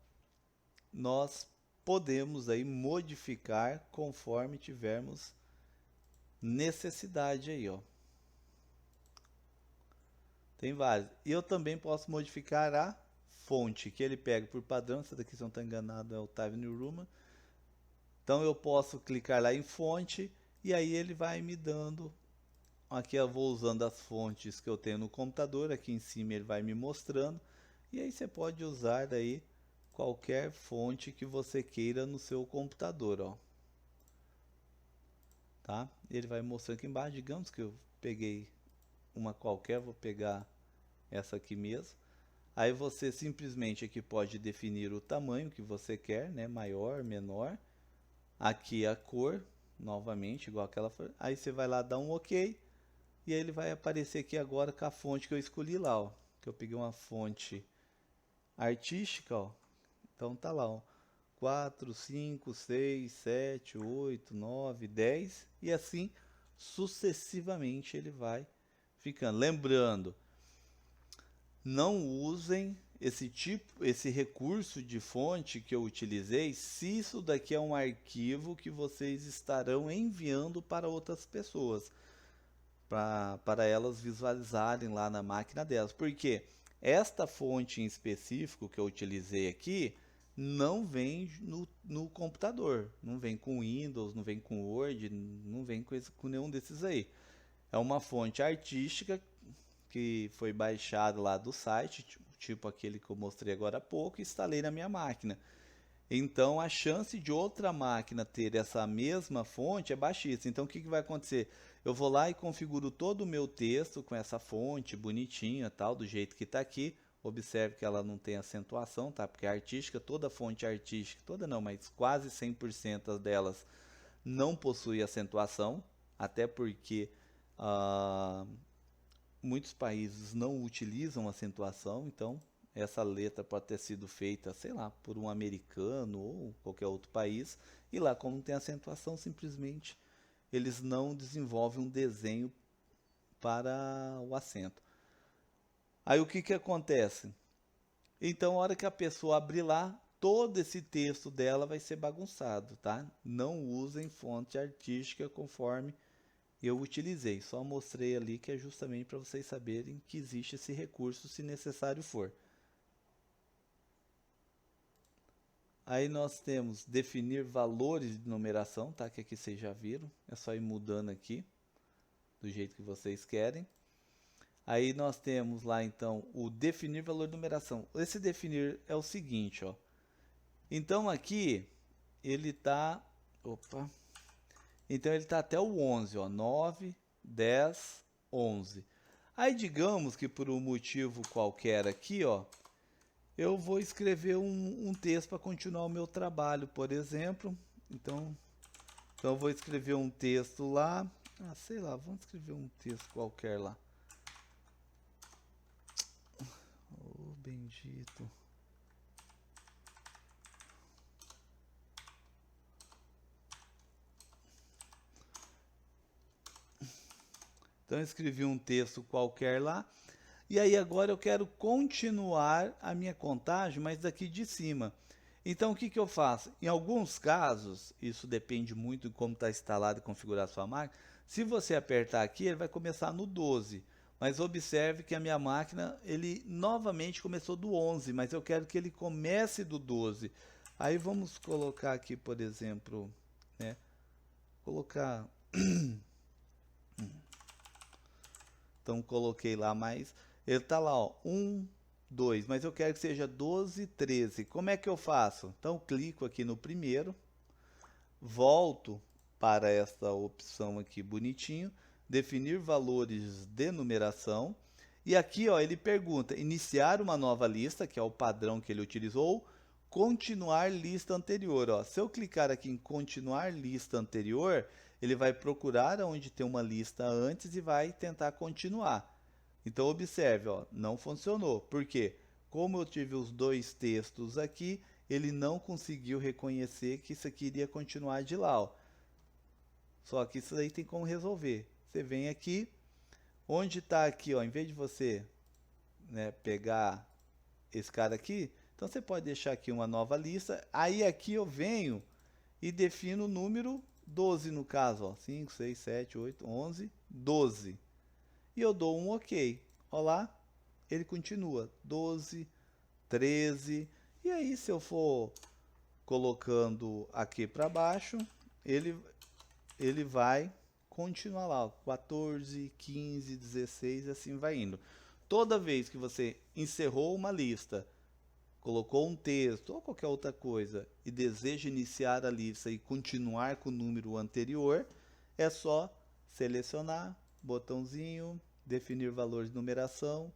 nós podemos aí modificar conforme tivermos necessidade aí, ó. Tem vários. E eu também posso modificar a fonte, que ele pega por padrão. Essa daqui, se eu não estou enganado, é o Times New Roman. Então, eu posso clicar lá em fonte e aí ele vai me dando. Aqui eu vou usando as fontes que eu tenho no computador, aqui em cima ele vai me mostrando, e aí você pode usar aí qualquer fonte que você queira no seu computador, ó. Tá? Ele vai mostrando aqui embaixo, digamos que eu peguei uma qualquer, vou pegar essa aqui mesmo. Aí você simplesmente aqui pode definir o tamanho que você quer, né? Maior, menor. Aqui a cor, novamente, igual aquela. Aí você vai lá dar um OK. E aí ele vai aparecer aqui agora com a fonte que eu escolhi lá, ó. Que eu peguei uma fonte artística, ó. Então tá lá, ó. 4, 5, 6, 7, 8, 9, 10 e assim sucessivamente ele vai ficando. Lembrando, não usem esse recurso de fonte que eu utilizei se isso daqui é um arquivo que vocês estarão enviando para outras pessoas, para elas visualizarem lá na máquina delas. Porque esta fonte em específico que eu utilizei aqui não vem no computador, não vem com Windows, não vem com Word, não vem com nenhum desses aí. É uma fonte artística que foi baixado lá do site, tipo aquele que eu mostrei agora há pouco, e instalei na minha máquina. Então a chance de outra máquina ter essa mesma fonte é baixíssima. Então o que vai acontecer? Eu vou lá e configuro todo o meu texto com essa fonte bonitinha, tal, do jeito que está aqui. Observe que ela não tem acentuação, tá? Porque a artística, toda fonte artística, toda não, mas quase 100% delas não possui acentuação, até porque muitos países não utilizam acentuação, então essa letra pode ter sido feita, sei lá, por um americano ou qualquer outro país, e lá como não tem acentuação, simplesmente eles não desenvolvem um desenho para o acento. Aí o que acontece? Então, a hora que a pessoa abrir lá, todo esse texto dela vai ser bagunçado, tá? Não usem fonte artística conforme eu utilizei. Só mostrei ali que é justamente para vocês saberem que existe esse recurso se necessário for. Aí nós temos definir valores de numeração, tá? Que aqui vocês já viram. É só ir mudando aqui, do jeito que vocês querem. Aí nós temos lá então o definir valor de numeração. Esse definir é o seguinte, ó. Então aqui ele tá, então ele tá até o 11, ó, 9, 10, 11. Aí digamos que por um motivo qualquer aqui, ó, eu vou escrever um texto para continuar o meu trabalho, por exemplo. Então eu vou escrever um texto lá, sei lá, vamos escrever um texto qualquer lá. Oh, bendito. Então eu escrevi um texto qualquer lá. E aí agora eu quero continuar a minha contagem, mas daqui de cima. Então o que eu faço? Em alguns casos, isso depende muito de como está instalado e configurado a sua máquina. Se você apertar aqui, ele vai começar no 12. Mas observe que a minha máquina, ele novamente começou do 11, mas eu quero que ele comece do 12. Aí vamos colocar aqui, por exemplo, né? Colocar... Então coloquei lá mais... Ele está lá, ó, 1, 2, mas eu quero que seja 12, 13. Como é que eu faço? Então clico aqui no primeiro, volto para esta opção aqui bonitinho, definir valores de numeração, e aqui ó, ele pergunta, iniciar uma nova lista, que é o padrão que ele utilizou, continuar lista anterior. Ó. Se eu clicar aqui em continuar lista anterior, ele vai procurar onde tem uma lista antes e vai tentar continuar. Então observe, ó, não funcionou. Por quê? Como eu tive os dois textos aqui, ele não conseguiu reconhecer que isso aqui iria continuar de lá. Ó. Só que isso daí tem como resolver. Você vem aqui, onde está aqui, ó, em vez de você, né, pegar esse cara aqui, então você pode deixar aqui uma nova lista. Aí aqui eu venho e defino o número 12 no caso, ó, 5, 6, 7, 8, 11, 12. E eu dou um OK. Olha lá, ele continua 12, 13. E aí se eu for colocando aqui para baixo, ele vai continuar lá, ó, 14, 15, 16, assim vai indo. Toda vez que você encerrou uma lista, colocou um texto ou qualquer outra coisa e deseja iniciar a lista e continuar com o número anterior, é só selecionar, botãozinho, definir valor de numeração,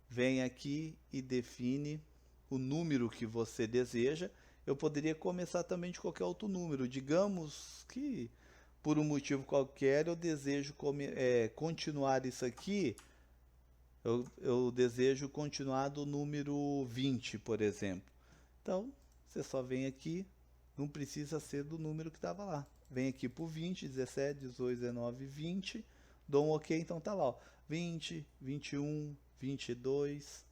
vem aqui e define o número que você deseja. Eu poderia começar também de qualquer outro número. Digamos que por um motivo qualquer eu desejo continuar isso aqui. Eu desejo continuar do número 20, por exemplo. Então, você só vem aqui, não precisa ser do número que estava lá. Vem aqui para o 20, 17, 18, 19, 20. Dou um OK, então tá lá, ó. 20, 21, 22.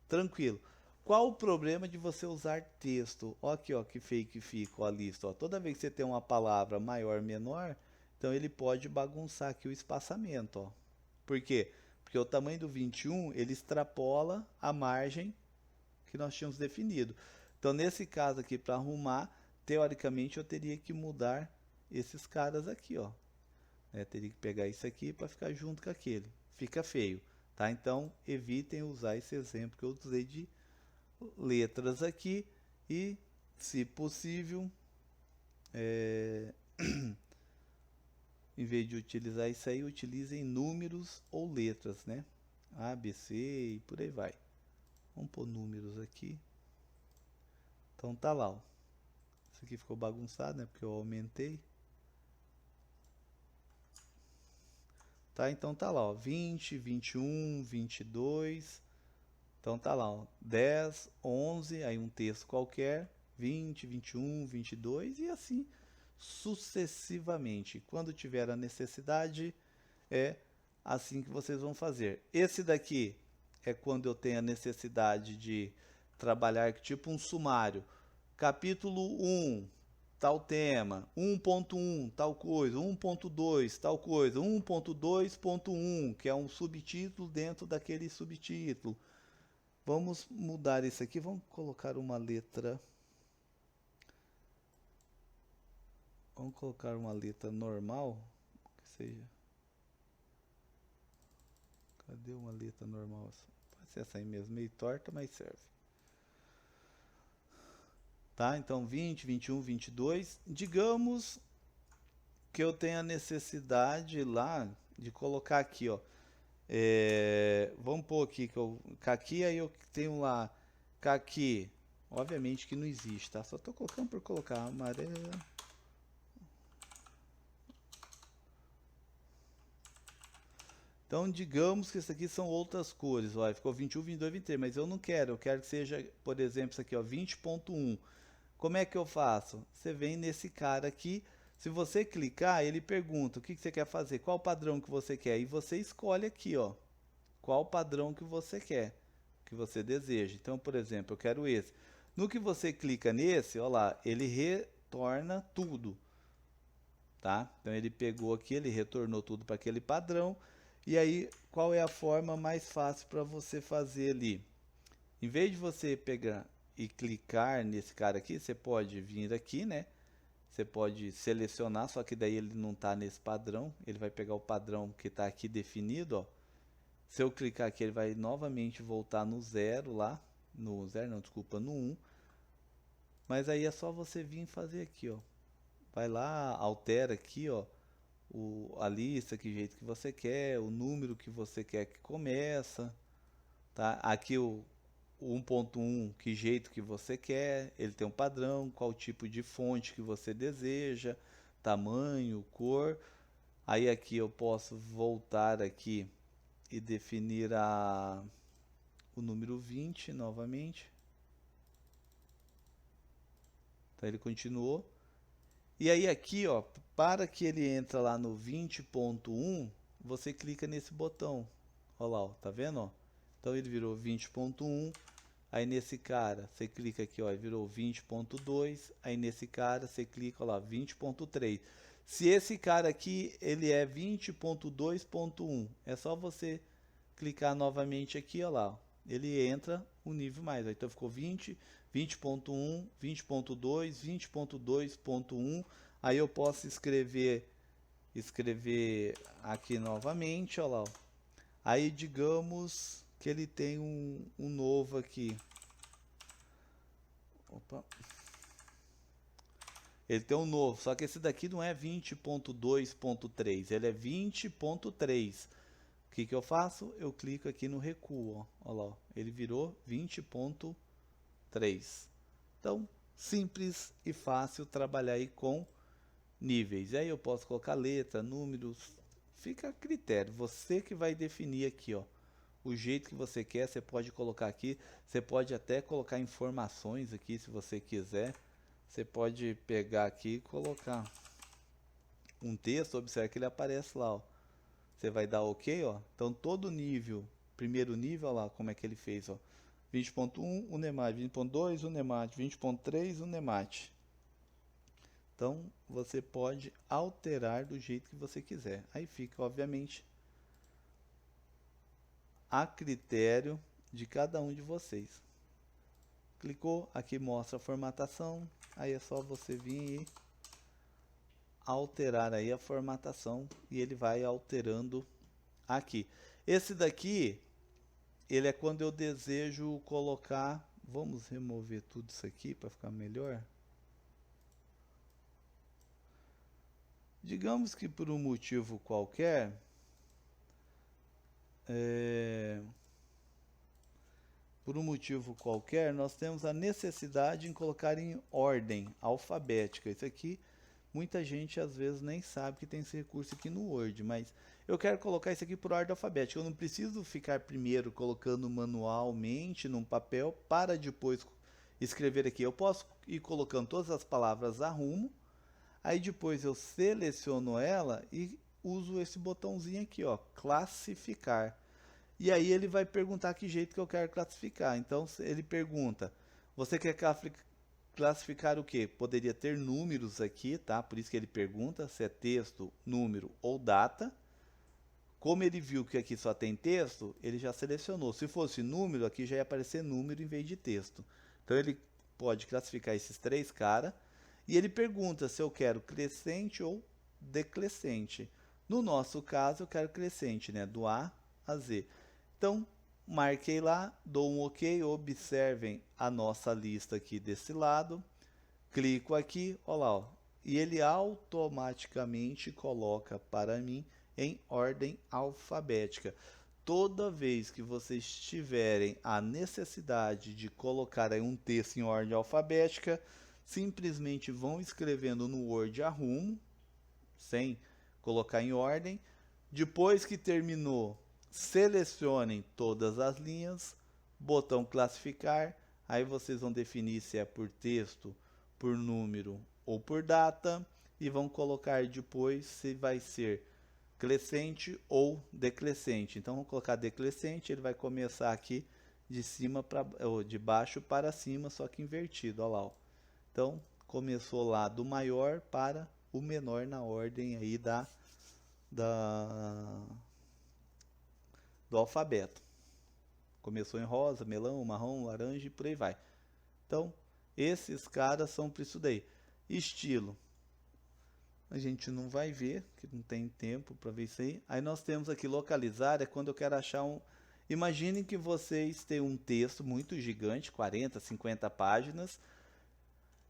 Tranquilo. Qual o problema de você usar texto? Ó aqui, ó, que fake fica ó, a lista. Ó. Toda vez que você tem uma palavra maior, menor, então ele pode bagunçar aqui o espaçamento. Ó. Por quê? Porque o tamanho do 21, ele extrapola a margem que nós tínhamos definido. Então, nesse caso aqui, para arrumar, teoricamente eu teria que mudar esses caras aqui, ó. Teria que pegar isso aqui para ficar junto com aquele. Fica feio, tá? Então, evitem usar esse exemplo que eu usei de letras aqui e, se possível, em vez de utilizar isso aí, utilizem números ou letras, né? A, B, C e por aí vai. Vamos pôr números aqui. Então tá lá, ó. Isso aqui ficou bagunçado, né? Porque eu aumentei. Tá? Então tá lá, ó. 20, 21, 22. Então tá lá, ó. 10, 11, aí um texto qualquer. 20, 21, 22 e assim sucessivamente. Quando tiver a necessidade, é assim que vocês vão fazer. Esse daqui é quando eu tenho a necessidade de trabalhar tipo um sumário. Capítulo 1, tal tema. 1.1, tal coisa. 1.2, tal coisa. 1.2.1, que é um subtítulo dentro daquele subtítulo. Vamos mudar isso aqui. Vamos colocar uma letra. Vamos colocar uma letra normal. Que seja. Cadê uma letra normal? Pode ser essa aí mesmo. Meio torta, mas serve. Tá? Então 20, 21, 22. Digamos que eu tenha necessidade lá de colocar aqui, ó. Vamos pôr aqui que eu aqui aí eu tenho lá aqui. Obviamente que não existe, tá? Só tô colocando por colocar amarelo. Então, digamos que isso aqui são outras cores, ó, ficou 21, 22, 23, mas eu não quero, eu quero que seja, por exemplo, isso aqui, ó, 20.1. Como é que eu faço? Você vem nesse cara aqui, se você clicar, ele pergunta o que você quer fazer, qual padrão que você quer, e você escolhe aqui, ó, qual padrão que você quer, que você deseja. Então, por exemplo, eu quero esse. No que você clica nesse, ó lá, ele retorna tudo, tá? Então ele pegou aqui, ele retornou tudo para aquele padrão. E aí, qual é a forma mais fácil para você fazer ali? Em vez de você pegar e clicar nesse cara aqui, você pode vir aqui, né? Você pode selecionar, só que daí ele não está nesse padrão. Ele vai pegar o padrão que está aqui definido, ó. Se eu clicar aqui, ele vai novamente voltar no 0 lá. No 0 não, desculpa, no 1. Mas aí é só você vir fazer aqui, ó. Vai lá, altera aqui, ó. A lista, que jeito que você quer, o número que você quer que começa, tá? Aqui o 1.1, que jeito que você quer, ele tem um padrão, qual tipo de fonte que você deseja, tamanho, cor. Aí aqui eu posso voltar aqui e definir o número 20 novamente. Então ele continuou. E aí aqui, ó, para que ele entre lá no 20.1, você clica nesse botão. Olha lá, ó, tá vendo? Ó? Então ele virou 20.1. Aí nesse cara, você clica aqui, ó, virou 20.2. Aí nesse cara, você clica, ó lá, 20.3. Se esse cara aqui, ele é 20.2.1, é só você clicar novamente aqui, ó lá, ó, ele entra um nível mais. Ó, então ficou 20, 20.1, 20.2, 20.2.1. Aí eu posso escrever aqui novamente, ó lá, ó. Aí digamos que ele tem um novo aqui. Opa. Ele tem um novo, só que esse daqui não é 20.2.3, ele é 20.3. O que que eu faço? Eu clico aqui no recuo, ó. Olha lá, ó. Ele virou 20.3. Então, simples e fácil trabalhar aí com níveis. Aí eu posso colocar letra, números, fica a critério. Você que vai definir aqui, ó, o jeito que você quer. Você pode colocar aqui, você pode até colocar informações aqui se você quiser. Você pode pegar aqui e colocar um texto, observe que ele aparece lá, ó. Você vai dar OK, ó. Então todo nível, primeiro nível, ó lá como é que ele fez, ó. 20.1 Unemate, 20.2 Unemate, 20.3 Unemate. Então você pode alterar do jeito que você quiser. Aí fica, obviamente, a critério de cada um de vocês. Clicou, aqui mostra a formatação. Aí é só você vir e alterar aí a formatação e ele vai alterando aqui. Esse daqui, ele é quando eu desejo colocar, vamos remover tudo isso aqui para ficar melhor. Digamos que por um motivo qualquer, nós temos a necessidade em colocar em ordem alfabética. Isso aqui, muita gente às vezes nem sabe que tem esse recurso aqui no Word, mas eu quero colocar isso aqui por ordem alfabética. Eu não preciso ficar primeiro colocando manualmente num papel para depois escrever aqui. Eu posso ir colocando todas as palavras a rumo, aí depois eu seleciono ela e uso esse botãozinho aqui, ó, classificar. E aí ele vai perguntar que jeito que eu quero classificar. Então ele pergunta, você quer classificar o que? Poderia ter números aqui, tá? Por isso que ele pergunta se é texto, número ou data. Como ele viu que aqui só tem texto, ele já selecionou. Se fosse número, aqui já ia aparecer número em vez de texto. Então ele pode classificar esses três caras. E ele pergunta se eu quero crescente ou decrescente. No nosso caso, eu quero crescente, né? Do A a Z. Então, marquei lá, dou um OK, observem a nossa lista aqui desse lado, clico aqui, olha lá, ó, e ele automaticamente coloca para mim em ordem alfabética. Toda vez que vocês tiverem a necessidade de colocar aí um texto em ordem alfabética, simplesmente vão escrevendo no Word a rumo, sem colocar em ordem. Depois que terminou, selecionem todas as linhas, botão classificar, aí vocês vão definir se é por texto, por número ou por data, e vão colocar depois se vai ser crescente ou decrescente. Então vamos colocar decrescente, ele vai começar aqui de cima para, ou de baixo para cima, só que invertido, olha lá, ó. Então começou lá do maior para o menor na ordem aí do alfabeto. Começou em rosa, melão, marrom, laranja e por aí vai. Então, esses caras são para isso daí. Estilo. A gente não vai ver, que não tem tempo para ver isso aí. Aí nós temos aqui localizar, é quando eu quero achar um... Imaginem que vocês têm um texto muito gigante, 40, 50 páginas,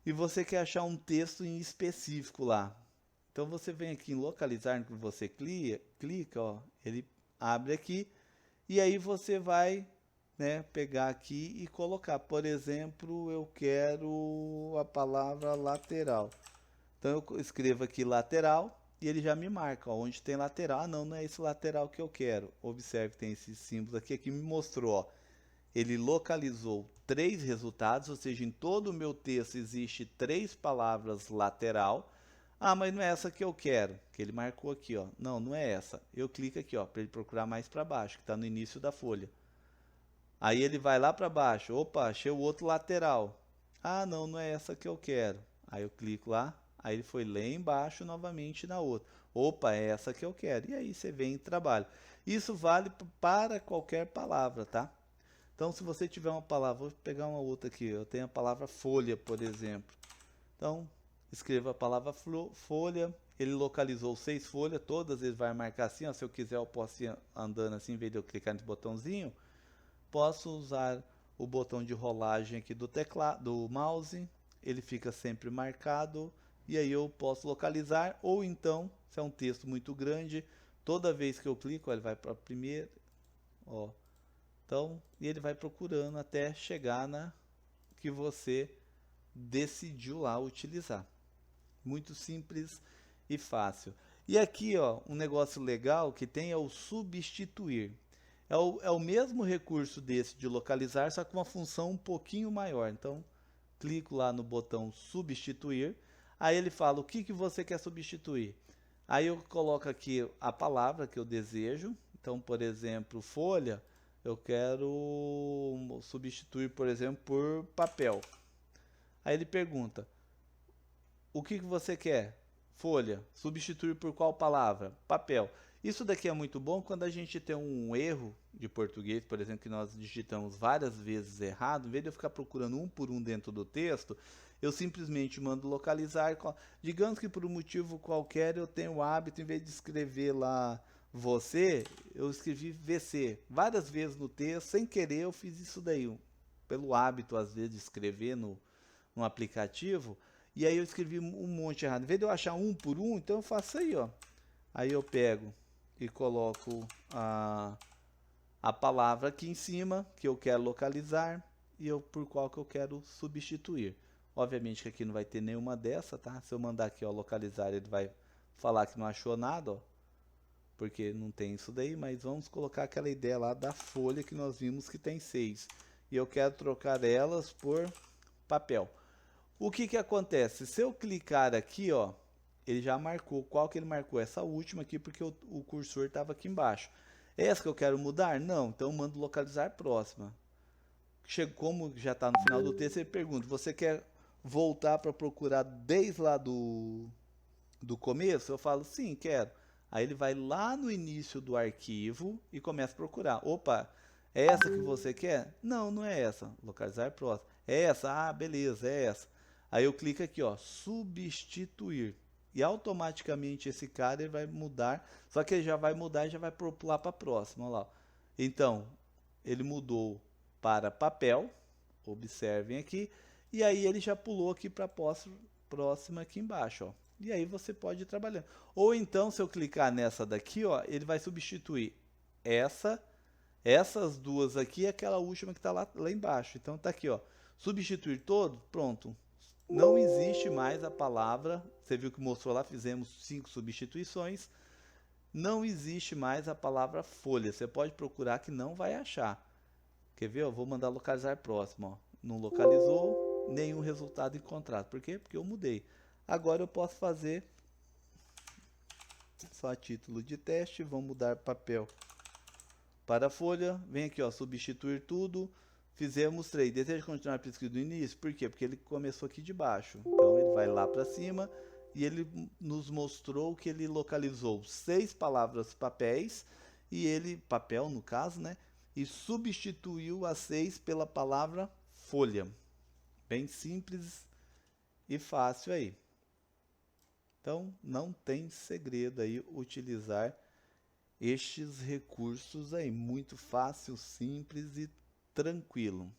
e você quer achar um texto em específico lá. Então você vem aqui em localizar, que você clica, ó, ele abre aqui, e aí você vai, né, pegar aqui e colocar. Por exemplo, eu quero a palavra lateral. Então eu escrevo aqui lateral e ele já me marca, ó, onde tem lateral. Ah, não, não é esse lateral que eu quero. Observe que tem esses símbolos aqui, aqui me mostrou, ó. Ele localizou 3 resultados, ou seja, em todo o meu texto existe 3 palavras lateral. Ah, mas não é essa que eu quero, que ele marcou aqui, ó. Não, não é essa. Eu clico aqui, ó, para ele procurar mais para baixo, que está no início da folha. Aí ele vai lá para baixo. Opa, achei o outro lateral. Ah, não, não é essa que eu quero. Aí eu clico lá. Aí ele foi lá embaixo novamente na outra. Opa, é essa que eu quero. E aí você vem e trabalha. Isso vale para qualquer palavra, tá? Então, se você tiver uma palavra, vou pegar uma outra aqui. Eu tenho a palavra folha, por exemplo. Então, escreva a palavra folha. Ele localizou 6 folhas, todas ele vai marcar assim. Ó, se eu quiser, eu posso ir andando assim, em vez de eu clicar nesse botãozinho. Posso usar o botão de rolagem aqui do teclado, do mouse. Ele fica sempre marcado. e aí eu posso localizar, ou então, se é um texto muito grande, toda vez que eu clico, ele vai para a primeira, ó. Então, e ele vai procurando até chegar na que você decidiu lá utilizar. Muito simples e fácil. E aqui, ó, um negócio legal que tem é o substituir. É o mesmo recurso desse de localizar, só com uma função um pouquinho maior. Então, clico lá no botão substituir. Aí ele fala o que você quer substituir. Aí eu coloco aqui a palavra que eu desejo. Então, por exemplo, folha, eu quero substituir, por exemplo, por papel. Aí ele pergunta, o que você quer? Folha. Substituir por qual palavra? Papel. Isso daqui é muito bom quando a gente tem um erro de português, por exemplo, que nós digitamos várias vezes errado. Em vez de eu ficar procurando um por um dentro do texto, eu simplesmente mando localizar. Digamos que por um motivo qualquer eu tenho o hábito, em vez de escrever lá você, eu escrevi VC. Várias vezes no texto, sem querer eu fiz isso daí. Pelo hábito, às vezes, de escrever no aplicativo. E aí eu escrevi um monte errado. Em vez de eu achar um por um, então eu faço aí, ó. Aí eu pego e coloco a palavra aqui em cima, que eu quero localizar, e eu por qual que eu quero substituir. Obviamente que aqui não vai ter nenhuma dessa, tá? Se eu mandar aqui, ó, localizar, ele vai falar que não achou nada, ó. Porque não tem isso daí, mas vamos colocar aquela ideia lá da folha que nós vimos que tem 6. E eu quero trocar elas por papel. O que acontece? Se eu clicar aqui, ó, ele já marcou. Qual que ele marcou? Essa última aqui, porque o cursor estava aqui embaixo. Essa que eu quero mudar? Não. Então eu mando localizar próxima. Como já está no final do texto, ele pergunta, você quer voltar para procurar desde lá do começo? Eu falo, sim, quero. Aí ele vai lá no início do arquivo e começa a procurar. Opa, é essa que você quer? Não, não é essa. Localizar próximo. É essa? Ah, beleza, é essa. Aí eu clico aqui, ó, substituir. E automaticamente esse cara ele vai mudar. Só que ele já vai mudar e já vai pular para a próxima. Olha lá. Então, ele mudou para papel. Observem aqui. E aí ele já pulou aqui para a próxima aqui embaixo, ó. E aí você pode ir trabalhando. Ou então, se eu clicar nessa daqui, ó, ele vai substituir essas duas aqui e aquela última que está lá embaixo. Então tá aqui, ó, substituir todo, pronto. Não existe mais a palavra, você viu que mostrou lá, fizemos 5 substituições. Não existe mais a palavra folha. Você pode procurar que não vai achar. Quer ver? Eu vou mandar localizar próximo, ó. Não localizou, nenhum resultado encontrado. Por quê? Porque eu mudei. Agora eu posso fazer só a título de teste. Vamos mudar papel para folha. Vem aqui, ó, substituir tudo. Fizemos 3. Deseja continuar pesquisa do início? Por quê? Porque ele começou aqui de baixo. Então ele vai lá para cima e ele nos mostrou que ele localizou 6 palavras papéis e ele, papel no caso, né? E substituiu as 6 pela palavra folha. Bem simples e fácil aí. Então, não tem segredo aí utilizar estes recursos aí. Muito fácil, simples e tranquilo.